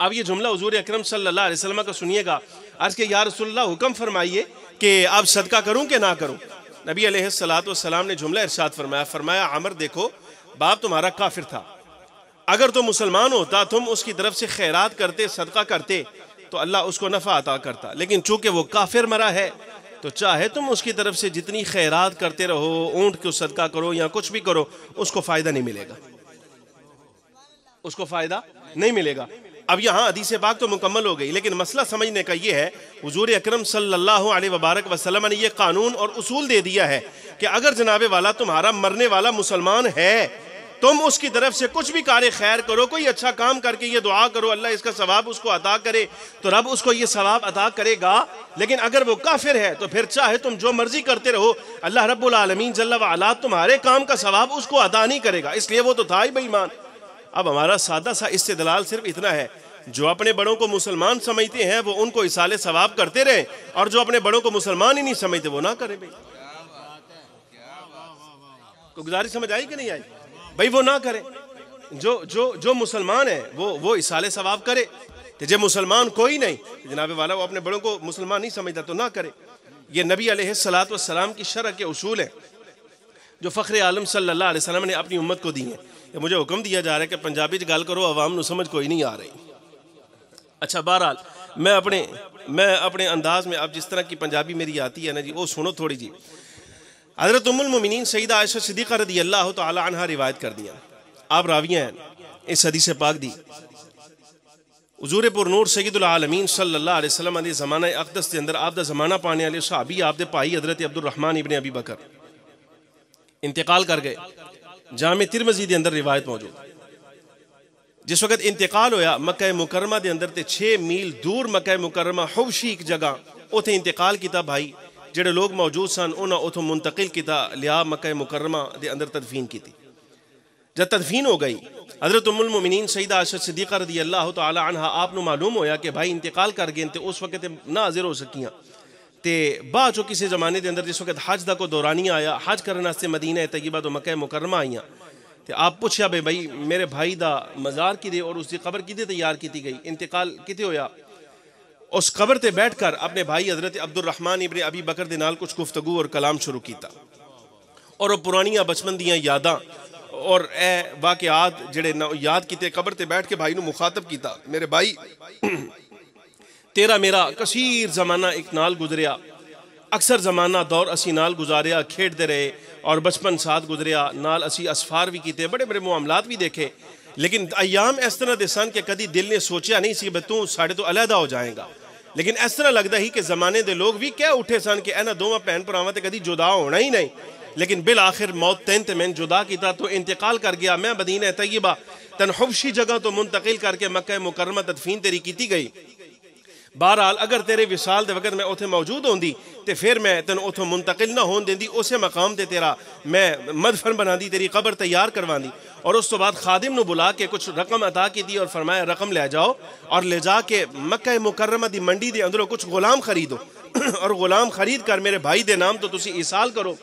अब ये जुमला हुजूर अकरम सल्लल्लाहु अलैहि वसल्लम का सुनिएगा। अर्ज़ के या रसूलल्लाह, हुक्म फरमाइए कि आप सदका करूं कि ना करूं। नबी अलैहिस्सलातु वस्सलाम ने जुमला इरशाद फरमाया, फरमाया अमर देखो, बाप तुम्हारा काफिर था, अगर तुम मुसलमान होता, तुम उसकी तरफ से खैरात करते, सदका करते तो अल्लाह उसको नफ़ा अता करता, लेकिन चूंकि वो काफिर मरा है तो चाहे तुम उसकी तरफ से जितनी खैरात करते रहो, ऊंट को सदका करो या कुछ भी करो, उसको फ़ायदा नहीं मिलेगा, उसको फ़ायदा नहीं मिलेगा। अब यहाँ हदीस पाक तो मुकम्मल हो गई, लेकिन मसला समझने का ये है, हुजूर अकरम सल्लल्लाहु अलैहि वसल्लम ने ये कानून और उसूल दे दिया है कि अगर जनाबे वाला तुम्हारा मरने वाला मुसलमान है, तुम उसकी तरफ से कुछ भी कार्य खैर करो, कोई अच्छा काम करके ये दुआ करो अल्लाह इसका सवाब उसको अता करे, तो रब उसको ये सवाब अता करेगा। लेकिन अगर वो काफिर है तो फिर चाहे तुम जो मर्जी करते रहो, अल्लाह रब्बुल आलमीन जल्ल व अला तुम्हारे काम का सवाब उसको अता नहीं करेगा, इसलिए वो तो था ही बेईमान। अब हमारा सादा सा इस्तेदलाल सिर्फ इतना है, जो अपने बड़ों को मुसलमान समझते हैं वो उनको इसाले सवाब करते रहे, और जो अपने बड़ों को मुसलमान ही नहीं समझते वो ना करे। भाई को गुजारिश समझ आई कि नहीं आई? भाई वो ना करे, जो जो जो मुसलमान है वो इसाले सवाब करे, तो जब मुसलमान कोई नहीं, जनाबे वाला वो अपने बड़ों को मुसलमान नहीं समझता तो ना करे। ये नबी अलैहिस्सलातु वस्सलाम की शरअ के उसूल है जो फ़ख्र आलम सल्लल्लाहु अलैहि वसल्लम ने अपनी उम्मत को दी है। ये मुझे हुक्म दिया जा रहा है कि पंजाबी च गल करो, अवाम को समझ कोई नहीं आ रही। अच्छा, बहरहाल मैं अपने अंदाज में, अब जिस तरह की पंजाबी मेरी आती है ना जी, वो सुनो थोड़ी जी। हज़रत उम्मुल मोमिनीन सईदा आयशा सिद्दीक़ा रज़ी अल्लाह तआला अन्हा रिवायत कर दिया, आप रावियाँ हैं इस हदीस पाक दी। हुज़ूर पुरनूर सय्यदुल आलमीन सल्लल्लाहु अलैहि वसल्लम दे ज़माना अक़दस के अंदर आप दा ज़माना पाने वाले सहाबी आप दे भाई हज़रत अब्दुर्रहमान इब्न अबी बकर इंतकाल कर गए। जामे तिरमिज़ी दे अंदर रिवायत मौजूद। जिस वक्त इंतकाल होया मक्का मुकरमा दे अंदर ते 6 मील दूर मक्का मुकरमा हबशी एक जगह, उथे इंतकाल किया भाई, जेडे लोग मौजूद सन उन्हें उथों मुंतकिल किया, लिया मक्का मुकरमा दे अंदर तदफीन की। जब तदफीन हो गई, हज़रत उम्मुल मोमिनीन सईदा आयशा सिद्दीक़ा रज़ी अल्लाह तआला अन्हा आप नूं मालूम होया कि भाई इंतकाल कर गए, तो उस वक्त ना हाजिर हो सकियां। तो बाद चो किसी ज़माने के अंदर जिस वक्त हज का कोई दौरानिया आया, हज करने वास्ते मदीना तय्यबा तो मक्का मुकरमा आईयां, तो आप पूछा भाई मेरे भाई का मज़ार किदे और उसकी कबर किदे तैयार की गई, इंतकाल किते होया। उस कबर ते बैठ कर अपने भाई हज़रत अब्दुर्रहमान इब्न अबी बकर दे नाल कुछ गुफ्तगू और कलाम शुरू किया, और पुरानियां बचपन दियां यादां और ए वाक़यात जिहड़े याद कीते कबर ते बैठ के भाई नूं मुखातब कीता, मेरे भाई तेरा मेरा कसीर ज़माना एक नाल गुजरिया, अक्सर ज़माना दौर असी नाल गुजारिया, खेडते रहे और बचपन साथ गुजरिया, नाल असी असफार भी कीते, बड़े बड़े मामलात भी देखे, लेकिन अयाम इस तरह दे सन कि कदी दिल ने सोचा नहीं सी तू साढ़े तो अलहदा हो जाएगा। लेकिन इस तरह लगता ही कि ज़माने के लोग भी कह उठे सन कि इन्हां दोवां भैन भरावां ते कदी जुदा होना ही नहीं, लेकिन बिल आखिर मौत तैन ते मैंने जुदा किया तो इंतकाल कर गया। मैं मदीना तैयबा तन हुबशी जगह तो मुंतकिल करके मक्का मुकर्रमा तदफीन तेरी की गई। बहरहाल अगर तेरे विसाल के वक्त मैं उत्थे मौजूद होंदी तो फिर मैं तेन उतों मुंतकिल ना होन देंदी, उस मकाम ते तेरा मैं मदफन बना दी, तेरी कबर तैयार करवांदी। और उस तो बाद खादिम नूं बुला के कुछ रकम अता की थी और फरमाया रकम ले जाओ और ले जाके मक्का मुकर्रमा दी मंडी के अंदरों कुछ गुलाम खरीदो और गुलाम खरीद कर मेरे भाई के नाम तो तुसी ईसाल करो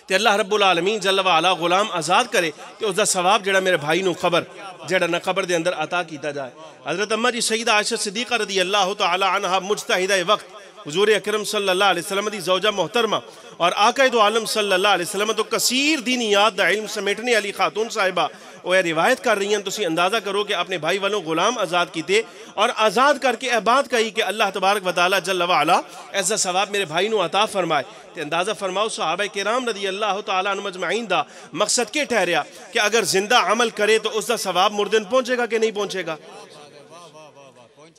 तो अल्लाह रब्बुल आलमीन जल्ल व अला गुलाम आज़ाद करे तो उसका सवाब जड़ा मेरे भाई नूं खबर जड़ा ना कबर के अंदर अता किया जाए। हज़रत अम्मा जी सईदा आयशा सिद्दीक़ा रज़ी अल्लाह तआला अन्हा मुज्तहिदा वक्त हुज़ूर अकरम सल्लल्लाहु अलैहि वसल्लम दी ज़ौजा मोहतरमा और आक़ाए दो आलम सल्लल्लाहु अलैहि वसल्लम तो कसीर दीनियात दा इल्म समेटने वाली खातून साहिबा वो रिवायत कर रही हैं। तुसी अंदाज़ा करो कि अपने भाई वालों गुलाम आज़ाद किए और आज़ाद करके यह बात कही कि अल्लाह तबारक व तआला जल्ल व अला ऐसा सवाब मेरे भाई नूं अता फरमाए। तो अंदाज़ा फरमाओ सहाबा किराम रज़ी अल्लाह तआला अन्हुम अजमईन दा मकसद के ठहरिया कि अगर जिंदा अमल करे तो उसका सवाब मुर्दन पहुँचेगा कि नहीं पहुँचेगा?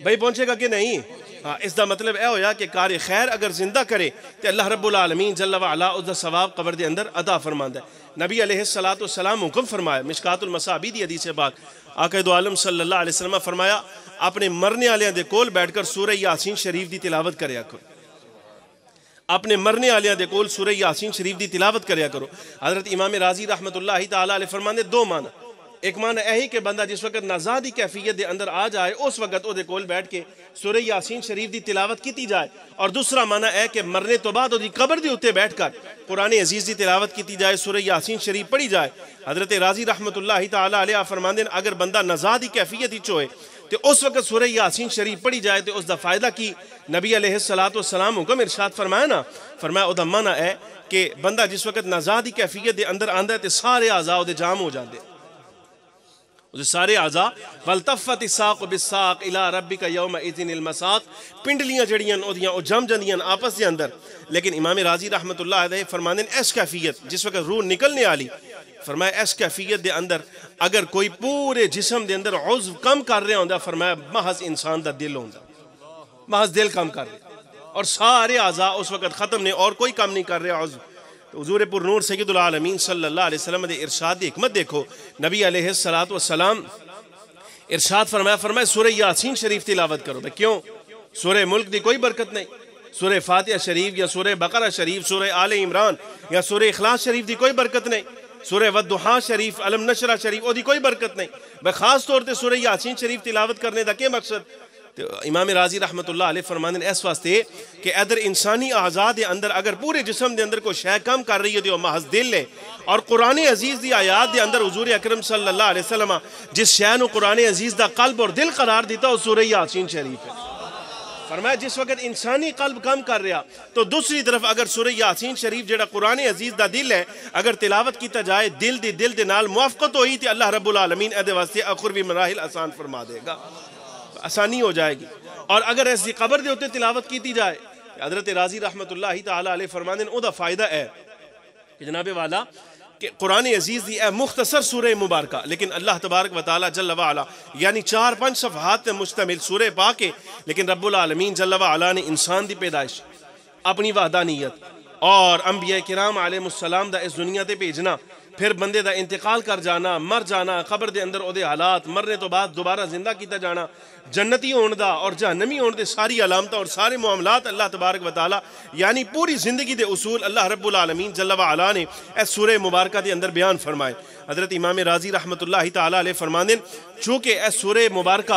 भाई पहुँचेगा कि नहीं? हाँ, इसका मतलब यह होया कि कार खैर अगर जिंदा करे तो अल्लाह रब्बुल आलमीन जल्ल व अला उसका सवाब कबर के अंदर अता फरमांदा है। नबी अलैहिस्सलातु वस्सलाम हुक्म फरमाया, मिशकातुल मसाबी दी हदीस पाक आक़ा दो आलम सल्लल्लाहु अलैहि वसल्लम फरमाया अपने मरने वालियां दे कोल बैठकर सूरह यासीन शरीफ की तिलावत करया करो, अपने मरने वालियां दे कोल सूरह यासीन शरीफ की तिलावत करया करो। हज़रत इमाम राजी रहमतुल्लाहि तआला अलैह फरमांदे दो माना, एक माना यही कि बंदा जिस वक्त नाज़ादी कैफियत के अंदर आ जाए उस वक्त वो कोल बैठ के सूरह यासीन शरीफ की तिलावत की जाए, और दूसरा माना है कि मरने तो बाद उसकी कबर के उत्ते बैठ कर कुरान अजीज़ की तिलावत की जाए, सूरह यासीन शरीफ पढ़ी जाए। हज़रत राजी रहमतुल्लाहि तआला अलैह फरमांदे अगर बंदा नाज़ादी कैफियत ही होए तो उस वक्त सूरह यासीन शरीफ पढ़ी जाए तो उसका फ़ायदा की नबी अलैहिस्सलातु वस्सलाम हुक्म इरशाद फरमाया ना, फरमाया उदा माना है कि बंदा जिस वक्त नाज़ादी कैफियत के अंदर आंदा है तो सारे आज़ा उहदे जाम हो जाते, सारे आज़ा वल्तफ़त साक़ बिस्साक़ इला रब्बिका यौमइज़िनिल मसाक़, पिंडलियां जड़ियां ओदियां ओ जम जंदियां आपस के अंदर। लेकिन इमाम राजी रहमतुल्लाह अलैह फरमाते हैं इस कैफियत जिस वक्त रूह निकलने वाली, फरमाया इस कैफियत के अंदर अगर कोई पूरे जिस्म के अंदर उज़्व कम कर रहा होंदा, फरमाया महज इंसान का दिल होंदा, महज दिल कम कर रहा और सारे आज़ा उस वक्त ख़त्म ने और कोई कम नहीं कर रहा उज़्व। तो हुज़ूर पुरनूर सय्यदुल आलमीन सल्लल्लाहु अलैहि वसल्लम दे इरशाद दी हिकमत देखो। नबी अलैहिस्सलातु वस्सलाम इरशाद फरमाया सूरह यासीन शरीफ तिलावत करो। भाई क्यों? सूरह मुल्क की कोई बरकत नहीं, सूरह फातिहा शरीफ या सूरह बकरा शरीफ, सूरह आले इमरान या सूरह इखलास शरीफ की कोई बरकत नहीं, सूरह वद्दुहा शरीफ, अलम नशरा शरीफ ओदी कोई बरकत नहीं। भाई खास तौर पर सूरह यासीन शरीफ तिलावत करने का क्या मकसद? तो इमाम राजी रहमतुल्लाह अलैह फरमाते हैं इस वास्ते कि अदर इंसानी आज़ाद अंदर अगर पूरे जिस्म के अंदर कोई शय कम कर रही है तो महज दिल है। और कुरान अजीज़ की आयात के अंदर हुज़ूर अकरम सल्लल्लाहु अलैहि वसल्लम जिस शय को कुरान अजीज़ का कल्ब और दिल करार दिता वो सूरह यासीन शरीफ है। फरमाया जिस वक्त इंसानी कल्ब कम कर रहा तो दूसरी तरफ अगर सूरह यासीन शरीफ जो कुरान अजीज़ का दिल है अगर तिलावत किया जाए दिल के नाल मुआफ़क़त होई तो अल्लाह रब्बुल आलमीन एदे वास्ते अखुरवी मराहिल आसान फरमा देगा, आसानी हो जाएगी। और अगर ऐसी कबर के उत्ते तिलावत की जाए हज़रत राजी रहमतुल्लाहि तआला अलैह फरमाते हैं उसका फ़ायदा है कि जनाबे वाला कि कुरान अजीज़ की है मुख्तसर सूरह मुबारक, लेकिन अल्लाह तबारक व तआला जल्ल व अला यानी 4-5 सफ़हात में मुश्तमिल सूरह पाक है, लेकिन रब्बुल आलमीन जल्ल व अला ने इंसान की पैदाइश, अपनी वहदानियत और अंबिया किराम अलैहिमुस्सलाम दा इस दुनिया ते भेजना, फिर बंदे का इंतकाल कर जाना, मर जाना, कबर के अंदर उहदे हालात, मरने तो बाद दोबारा जिंदा किया जाना, जन्नती होने का और जहन्नमी होने की सारी अलामत और सारे मामलात अल्लाह तबारक व तआला यानी पूरी जिंदगी के उसूल अल्लाह रब्बुल आलमीन जल्ल व अला ने इस सूरह मुबारक के अंदर बयान फरमाए। हज़रत इमाम राजी रहमतुल्लाहि तआला अलैह फरमाते चूँकि इस सूरह मुबारक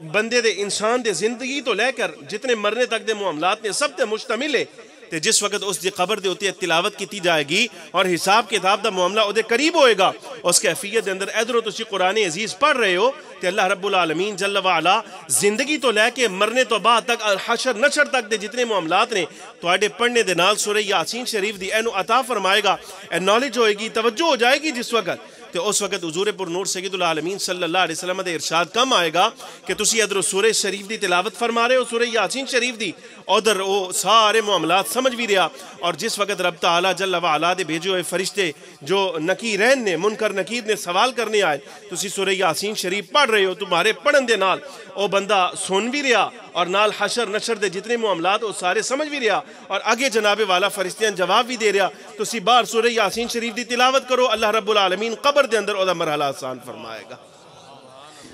बंदे दे इंसान दे जिंदगी तो लेकर जितने मरने तक के मामलात ने सब ते मुश्तमिल है। तो जिस वक्त उसकी कबर के उत्ते तिलावत की जाएगी और हिसाब किताब का मामला उहदे करीब होएगा, उस कैफियत के अंदर इधरों तुसीं कुरान अजीज़ पढ़ रहे हो तो अल्लाह रब्बुल आलमीन जल्ल व अला जिंदगी तो लैके मरने तो बाद तक हशर नशर तक के जितने मामलात ने तुहाडे पढ़ने के नाल सूरह यासीन शरीफ की इहनूं अता फरमाएगा। नॉलेज होएगी, तवज्जो हो जाएगी जिस वक्त तो उस वक्त हुजूर पुरनूर सैयदुल आलमीन सल्लल्लाहु अलैहि वसल्लम दे इरशाद कम आएगा कि तुसी इधर सूरह शरीफ दी तिलावत फरमा रहे हो, सूरह यासीन शरीफ दी, उधर वो सारे मामलात समझ भी रहा। और जिस वक्त रब तआला जल्ल व अला दे भेजे हुए फरिश्ते जो नकीरैन ने, मुनकर नकीर ने सवाल करने आए, तुसी सूरह यासीन शरीफ पढ़ रहे हो, तुम्हारे पढ़न दे नाल वो बंदा सुन भी रहा और नाल हशर नशर दे जितने मामलात वो सारे समझ भी रहा और आगे जनाबे वाला फरिश्तियां जवाब भी दे रहा। तुसी बाहर सूरह यासीन शरीफ दी तिलावत करो, अल्लाह रब्बुल आलमीन कब्र दे अंदर ओदा मरहला आसान फरमाएगा।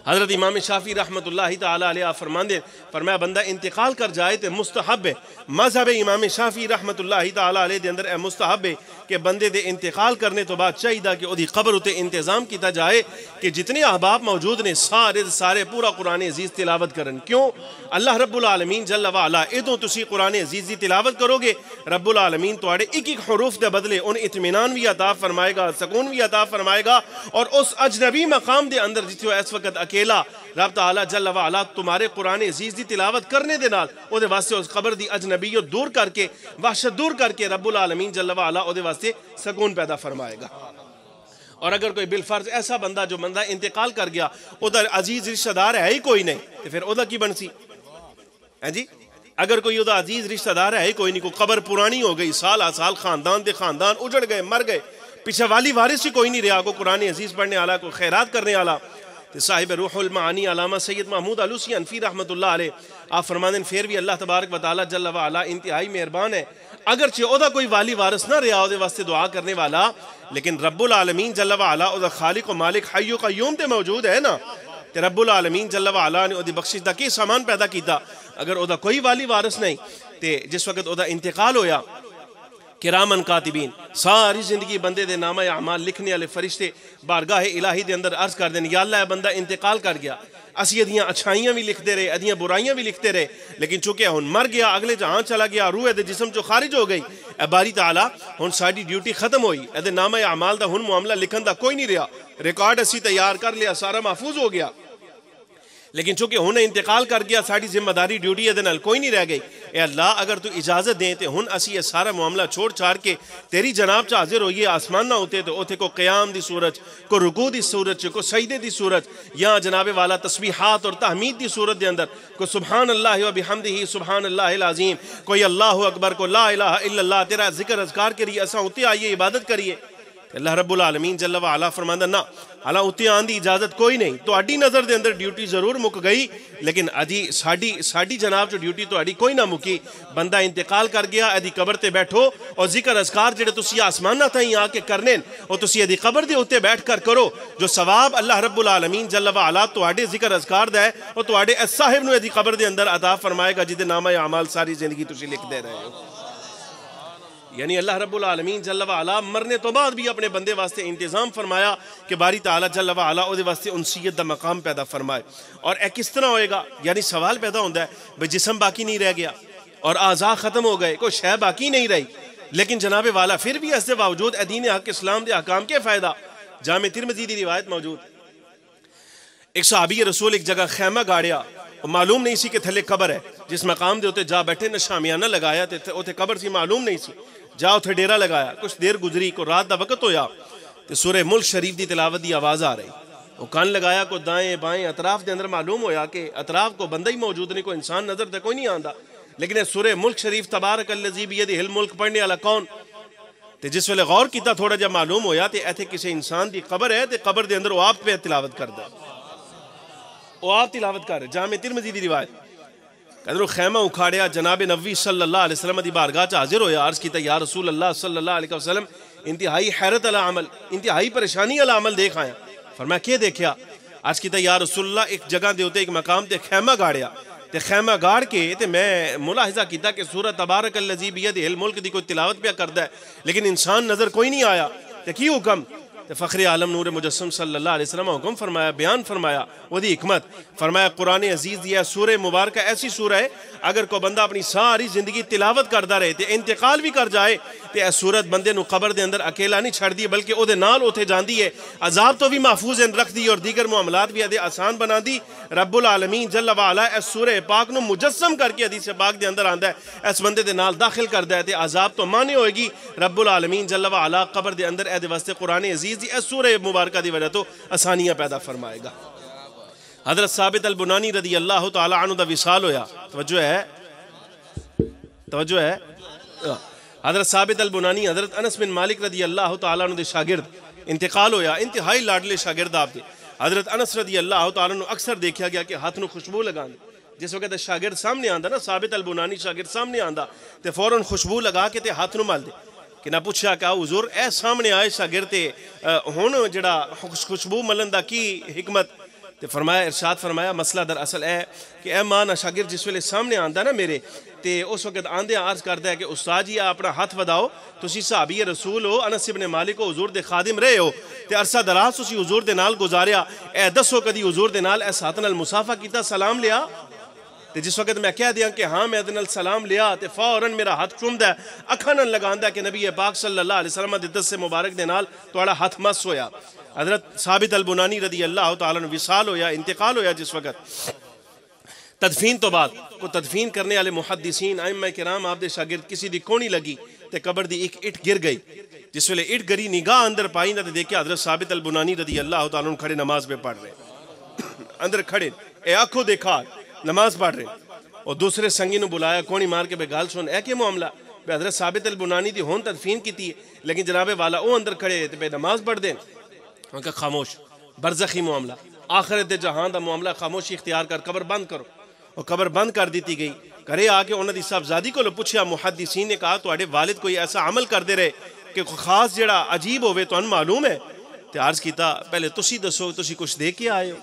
हज़रत इमाम शाफी रहमतुल्लाहि तआला अलैह फरमांदे, फरमाया बंदा इंतकाल कर जाए तो मुस्तहब है, मज़हब इमाम शाफी रहमतुल्लाहि तआला अलैह दे अंदर ए मुस्तहब है कि बंदे दे इंतकाल करने तो बाद चाहिए कि ओदी कब्र उते इंतजाम किया जाए कि जितने अहबाब मौजूद ने सारे सारे पूरा कुरान अजीज तिलावत करन। क्यों? अल्लाह रब्बुल आलमीन जल्ल व अला इदों तुसी कुरान अजीज दी तिलावत करोगे, रब्बुल आलमीन तुहाडे एक एक हरूफ दे बदले उन इत्मीनान भी अता फरमाएगा, सकून भी अता फरमाएगा। और उस अजनबी मकाम दे अंदर जिथे इस वक्त अकेला रब तआला जल्ल व अला तुम्हारे कुरान अजीज दी तिलावत करने दे नाल ओदे वास्ते उस कब्र दी अजनबीयत दूर करके, वहशत दूर करके रब्बुल आलमीन जल्ल व अला ओदे वास्ते सकून पैदा फरमाएगा। और अगर कोई बिलफर्ज ऐसा बंदा जो बंदा इंतकाल कर गया, उधर अजीज रिश्तेदार है ही कोई नहीं, तो फिर ओदा की बनसी है जी? अगर कोई उदा अजीज रिश्तेदार है ही कोई नहीं, कोई कब्र पुरानी हो गई, साल आ साल खानदान दे खानदान उजड़ गए, मर गए, पीछे वाली वारिस ही कोई नहीं रहा, को कुरान अजीज पढ़ने वाला, को खैरात करने वाला, तो साहिब रूहुल मानी अलामा सैयद महमूद आलूसी अनफी रहमतुल्लाह अलैह आप फरमाते फिर भी अल्लाह तबारक व तआला जल्ल व अला इंतहाई मेहरबान है। अगरचे ओदा कोई वाली वारिस ना रहा ओदे वास्ते दुआ करने वाला, लेकिन रब्बुल आलमीन जल्ल व अला ओदा खालिक व मालिक हय्यो कय्यूम ते मौजूद है ना, ते रब्बुल आलमीन जल्ल व अला ने ओदी बख्शिश दा की सामान पैदा किया। अगर ओदा कोई वाली वारिस नहीं, ते जिस वक्त ओदा इंतकाल होया, किरामन कातिबीन सारी जिंदगी बंदे दे नामा अमाल लिखने वाले फरिश्ते बारगाह इलाही दे अंदर अर्ज कर देन, या अल्लाह बंदा इंतकाल कर गया, असी अदियां अच्छाइयां भी लिखते रहे, अदियां बुराइयां भी लिखते रहे, लेकिन चूंकि हुन मर गया, अगले जहां चला गया, रूह दे जिस्म चो खारिज हो गई, ए बारी तआला हुन साडी ड्यूटी खत्म होई, एदे नामा अमाल दा हुन मामला लिखन दा कोई नहीं रहा, रिकॉर्ड असी तैयार कर लिया, सारा महफूज हो गया, लेकिन चूंकि हुन इंतकाल कर गया, साड़ी जिम्मेदारी ड्यूटी ए नाल कोई नहीं रह गई। ए अल्लाह अगर तू इजाजत दें तो हुन असी ये सारा मामला छोड़ छाड़ के तेरी जनाब च हाजिर होइए। आसमान ना होते तो उथे को क़याम दी सूरत, को रुकू दी सूरत, को सजदे दी सूरत, या जनाबे वाला तस्बीहात और तहमीद दी सूरत दे अंदर को सुबहान अल्लाह व बिहम्दिही सुबहान अल्लाहिल अज़ीम, कोई अल्लाहु अकबर, को ला इलाहा इल्लल्लाह, तेरा जिक्र अज़कार करिए, असा उते आइए इबादत करिए। अल्लाह रब्बुल आलमीन जल्ल व अला फरमांदा ना, हालां उत्ते आन दी इजाजत कोई नहीं, तुहाडी नज़र दे अंदर ड्यूटी जरूर मुक गई, लेकिन अजी साडी जनाब च ड्यूटी तुहाडी कोई ना मुकी। बंदा इंतकाल कर गया, एदी कबर ते बैठो और जिक्र अज़कार जेड़े तुसी आसमाना ताईं आके करने और तुसी एदी कबर दे उत्ते बैठ कर करो, जो सवाब अल्लाह रब्बुल आलमीन जल्ल व अला तुहाडे जिक्र अज़कार दा है और तुहाडे इस साहिब नूं एदी कबर दे अंदर अता फरमाएगा, जिहदे नामा अमाल सारी जिंदगी तुसी लिखदे रहे हो। यानी अल्लाह रब्बुल आलमीन जल्ल व अला मरने तो बाद भी अपने बंदे वास्ते इंतजाम फरमाया कि बारी ताला जल्ल व अला ओदे वास्ते उनसियत दा मकाम पैदा फरमाए। और ए किस तरह होएगा? यानी सवाल पैदा होता है भाई जिस्म बाकी नहीं रह गया और आज़ा खत्म हो गए, कोई शय बाकी नहीं रही, लेकिन जनाबे वाला फिर भी इसके बावजूद दीन हक इस्लाम के अहकाम के फायदा। जामे तिरमिज़ी दी रिवायत मौजूद, एक सहाबी रसूल एक जगह खैमा गाड़िया, मालूम नहीं सी कि थले कबर है, जिस मकाम दे उत्ते जा बैठे ने शामियाना लगाया तो उत्ते कबर सी, मालूम नहीं सी, जा उत्थे डेरा लगाया। कुछ देर गुजरी, को रात का वक्त होया तो सूरह मुल्क शरीफ की तिलावत की आवाज़ आ रही, वो कान लगाया, को दाएं बाएं अतराफ के अंदर मालूम होया कि अतराफ को बंदा ही मौजूद नहीं, कोई इंसान नजर तक कोई नहीं आता, लेकिन सूरह मुल्क शरीफ तबारक अल्लज़ी बियदिहिल मुल्क पढ़ने वाला कौन? तो जिस वेले गौर किया थोड़ा जब मालूम होया तो इत्थे किसी इंसान की कबर है, तो कबर के अंदर वो आप पे तिलावत करता, वो आप तिलावत कर रहे। जामे तिरमिज़ी की रिवायत, कहते खैमा उखाड़िया, जनाब नबी सल्लल्लाहु अलैहि वसल्लम की बारगाह च हाजिर होया, अर्ज किया या रसूल अल्लाह सल्लल्लाहु अलैहि वसल्लम, इंतहाई हैरत अला अमल, इंतहाई परेशानी अला अमल देख आया। फरमाया क्या देखा? अर्ज किया या रसूलल्लाह, एक जगह के उत्ते एक मकाम ते खैमा गाड़िया, ते खैमा गाड़ के ते मैं मुलाहिजा किया कि सूरत तबारक अल्लज़ी बियदिहिल मुल्क की कोई तिलावत पे करता है, लेकिन इंसान नजर कोई नहीं आया, तो की हुक्म? तो फ़ख्र आलम नूर मुजस्सम सल्लल्लाहु अलैहि वसल्लम हुक्म फरमाया, बयान फरमाया वही हिकमत, फरमाया कुरान अजीज़ दिया सूरह मुबारक ऐसी सूरह है, अगर कोई बंदा अपनी सारी जिंदगी तिलावत करता रहे तो इंतकाल भी कर जाए, तो यह सूरत बंदे नूं कबर दे अंदर अकेला नहीं छड़ दी बल्कि उहदे नाल उत्थे जांदी है। अजाब तो भी महफूज रख दी और दीगर मामलात भी आसान बना दी। रब्बुल आलमीन जल्ल व अला इस सूरह पाक नूं मुजस्सम करके हदीस पाक दे अंदर आंदा है, इस बंदे दे नाल दाखिल करदा है ते अजाब तो माने होएगी। रब्बुल आलमीन जल्ल व अला कबर दे अंदर एदे वास्ते कुरान अजीज दी इस सूरह मुबारका दी वजह तो आसानियां पैदा फरमाएगा। हज़रत साबित अल बुनानी रदी अल्लाह तआला अन्हु दा विसाल होया। तवज्जो है हज़रत साबित अल बुनानी हज़रत अनस बिन मालिक रदी अल्लाह तआला अन्हु दे शागिर्द इंतकाल होया। इंतहाई लाडले शागिर्द आप दे हज़रत अनस रदी अल्लाह तआला अन्हु अक्सर देखा गया कि हाथ नूं खुशबू लगांदे। जिस वक्त शागिर्द सामने आंदा ना, साबित अल बुनानी शागिर्द सामने आंदा ते फौरन खुशबू लगा के ते हाथ नूं मल दे कि ना पूछा क्या हुजूर ए सामने आए शागिर्द ते हुण जिहड़ा खुशबू मलन दा की हिकमत? ते फरमाया, इरशाद फरमाया मसला दरअसल है कि ए मां ना शागिर्द जिस वेले सामने आंदा ना मेरे ते उस वक्त आंदे अर्ज करता है कि उस्ताद जी अपना हाथ वधाओ, तुसी सहाबी रसूल हो, अनस इब्न मालिक हो, हुजूर दे खादिम रहे हो ते अरसा दराज तुसी हुजूर दे नाल गुजारिया, ए दसो कदी हुजूर दे नाल इस हाथ नाल मुसाफा कीता, सलाम लिया? ते जिस वक्त मैं कह दिया कि हाँ मैं एदे नाल सलाम लिया ते फौरन मेरा हाथ चुमदा अखा नाल लगांदा कि नबी पाक सल्लल्लाहु अलैहि वसल्लम दे दस्से मुबारक दे नाल तुहाड़ा हाथ मस होया। हज़रत साबित अल बुनानी रदी अल्लाह तआला अन्हु विसाल होया, इंतकाल होया। जिस वक्त तदफीन तो बाद को तदफीन करने वाले मुहद्दिसीन आइम्मा किराम आप दे शागिर्द किसी दी कोनी लगी ते कबर दी एक इट गिर गई। जिस वेले इट गिरी निगाह अंदर पाई ना ते देखिया हज़रत साबित अल बुनानी रदी अल्लाह तआला अन्हु खड़े नमाज पे पढ़ रहे, अंदर खड़े ए आंखों देखा नमाज पढ़ रहे। और दूसरे संगी ने बुलाया, कोनी मार के बे गाल सुन ए के मामला? बे हज़रत साबित अल बुनानी दी होन तदफीन की थी लेकिन जनाबे वाला वो अंदर खड़े ते बे नमाज पढ़ दें। उनका खामोश, बरज़खी मामला, आखिरत जहान का मामला, खामोशी इख्तियार कर कबर बंद करो। और कबर बंद कर दी गई। घरे आके उन्होंने साहबजादी को पूछा, मुहद्दिसीन ने कहा तुहाडे वालिद कोई ऐसा अमल करते रहे कि खास जड़ा अजीब होवे तुहानू मालूम है? तो अर्ज किया पहले तुसी दसो तुसी कुछ दे के आए हो?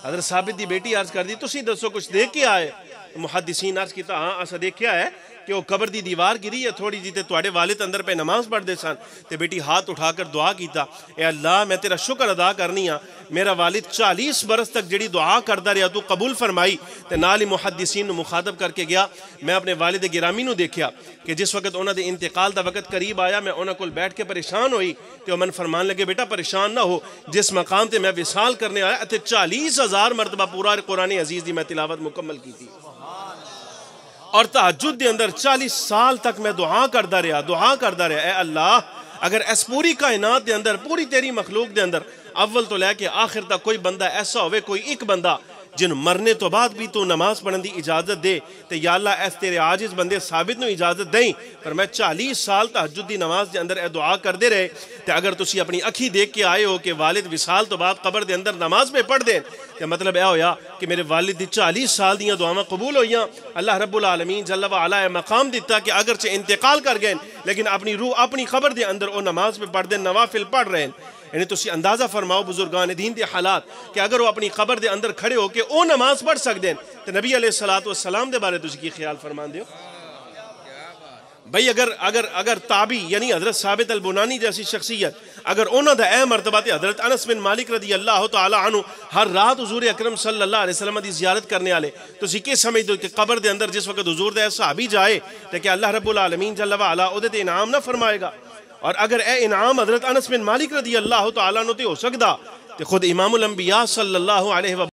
हज़रत साबित दी बेटी अर्ज कर दी तुसी दसो कुछ दे के आए? मुहद्दिसीन अर्ज किया हाँ असा देखा है कि वो कबर दी दीवार गिरी है थोड़ी जी ते तुहाडे वालिद अंदर पे नमाज पढ़ते सन ते बेटी हाथ उठाकर दुआ कीता, ए अल्लाह मैं तेरा शुक्र अदा करनी हाँ मेरा वालिद 40 बरस तक जिहड़ी दुआ करता रहा तू कबूल फरमाई। ते नाल ही मुहद्दिसीन नूं मुखातब करके गया, मैं अपने वालिद गिरामी नूं देखा कि जिस वक्त उन्हां दे इंतकाल दा वक्त करीब आया मैं उन्हां कोल बैठ के परेशान हुई ते वो मैनूं फरमान लगे बेटा परेशान ना हो, जिस मकाम ते मैं विसाल करने आया इत्थे 40,000 मरतबा पूरा कुरान अजीज दी मैं तिलावत मुकम्मल की थी और तहज्जुद दे अंदर 40 साल तक मैं दुआ करता रहा ए अल्लाह अगर इस पूरी कायनात दे अंदर पूरी तेरी मखलूक दे अंदर अव्वल तो लैके आखिर तक कोई बंदा ऐसा होवे, कोई एक बंदा जिन मरने तो बाद भी तू नमाज पढ़ने की इजाजत दे तो या अल्लाह इस तेरे आजिज बंदे साबित नूं इजाजत दें। पर मैं 40 साल तहज्जुद दी नमाज के अंदर दुआ करते रहे तो अगर तुसी अपनी अखी देख के आए हो कि वालिद विसाल तो बाद कबर के अंदर नमाज पे पढ़ दें तो मतलब यह होया कि मेरे वालिद दी 40 साल दियां दुआवां कबूल होईयां। अल्लाह रब्बुल आलमीन जल्ल व अला मकाम दिता कि अगरचे इंतकाल कर गए लेकिन अपनी रूह अपनी कबर के अंदर वो नमाज पे पढ़ दें, नवाफिल पढ़ रहे हैं। यानी तुसी अंदाजा फरमाओ बुजुर्गान दीन के हालात कि अगर वो अपनी कबर के अंदर खड़े होकर वो नमाज पढ़ सकते हैं तो नबी अलैहिस्सलातु वस्सलाम के बारे तुसी की ख्याल फरमान दो भाई। अगर अगर अगर ताबी यानी हज़रत साबित अल बुनानी जैसी शख्सियत अगर उन्होंने दा ए मरतबा ते हज़रत अनस बिन मालिक रदी अल्लाह तआला अन्हु हर रात हुजूर अकरम सल्लल्लाहु अलैहि वसल्लम दी ज़ियारत करने वाले तुसी के समझदे हो कि कबर के अंदर जिस वक्त हुजूर दा सहाबी जाए तो क्या अल्लाह रब्बुल आलमीन जल्ल व अला उहदे ते इनाम ना फरमाएगा? और अगर ए इनाम हज़रत अनस बिन मालिक रदी अल्लाह तआला अन्हु ते हो सकदा तो खुद इमामुल अंबिया सल्लल्लाहु अलैहि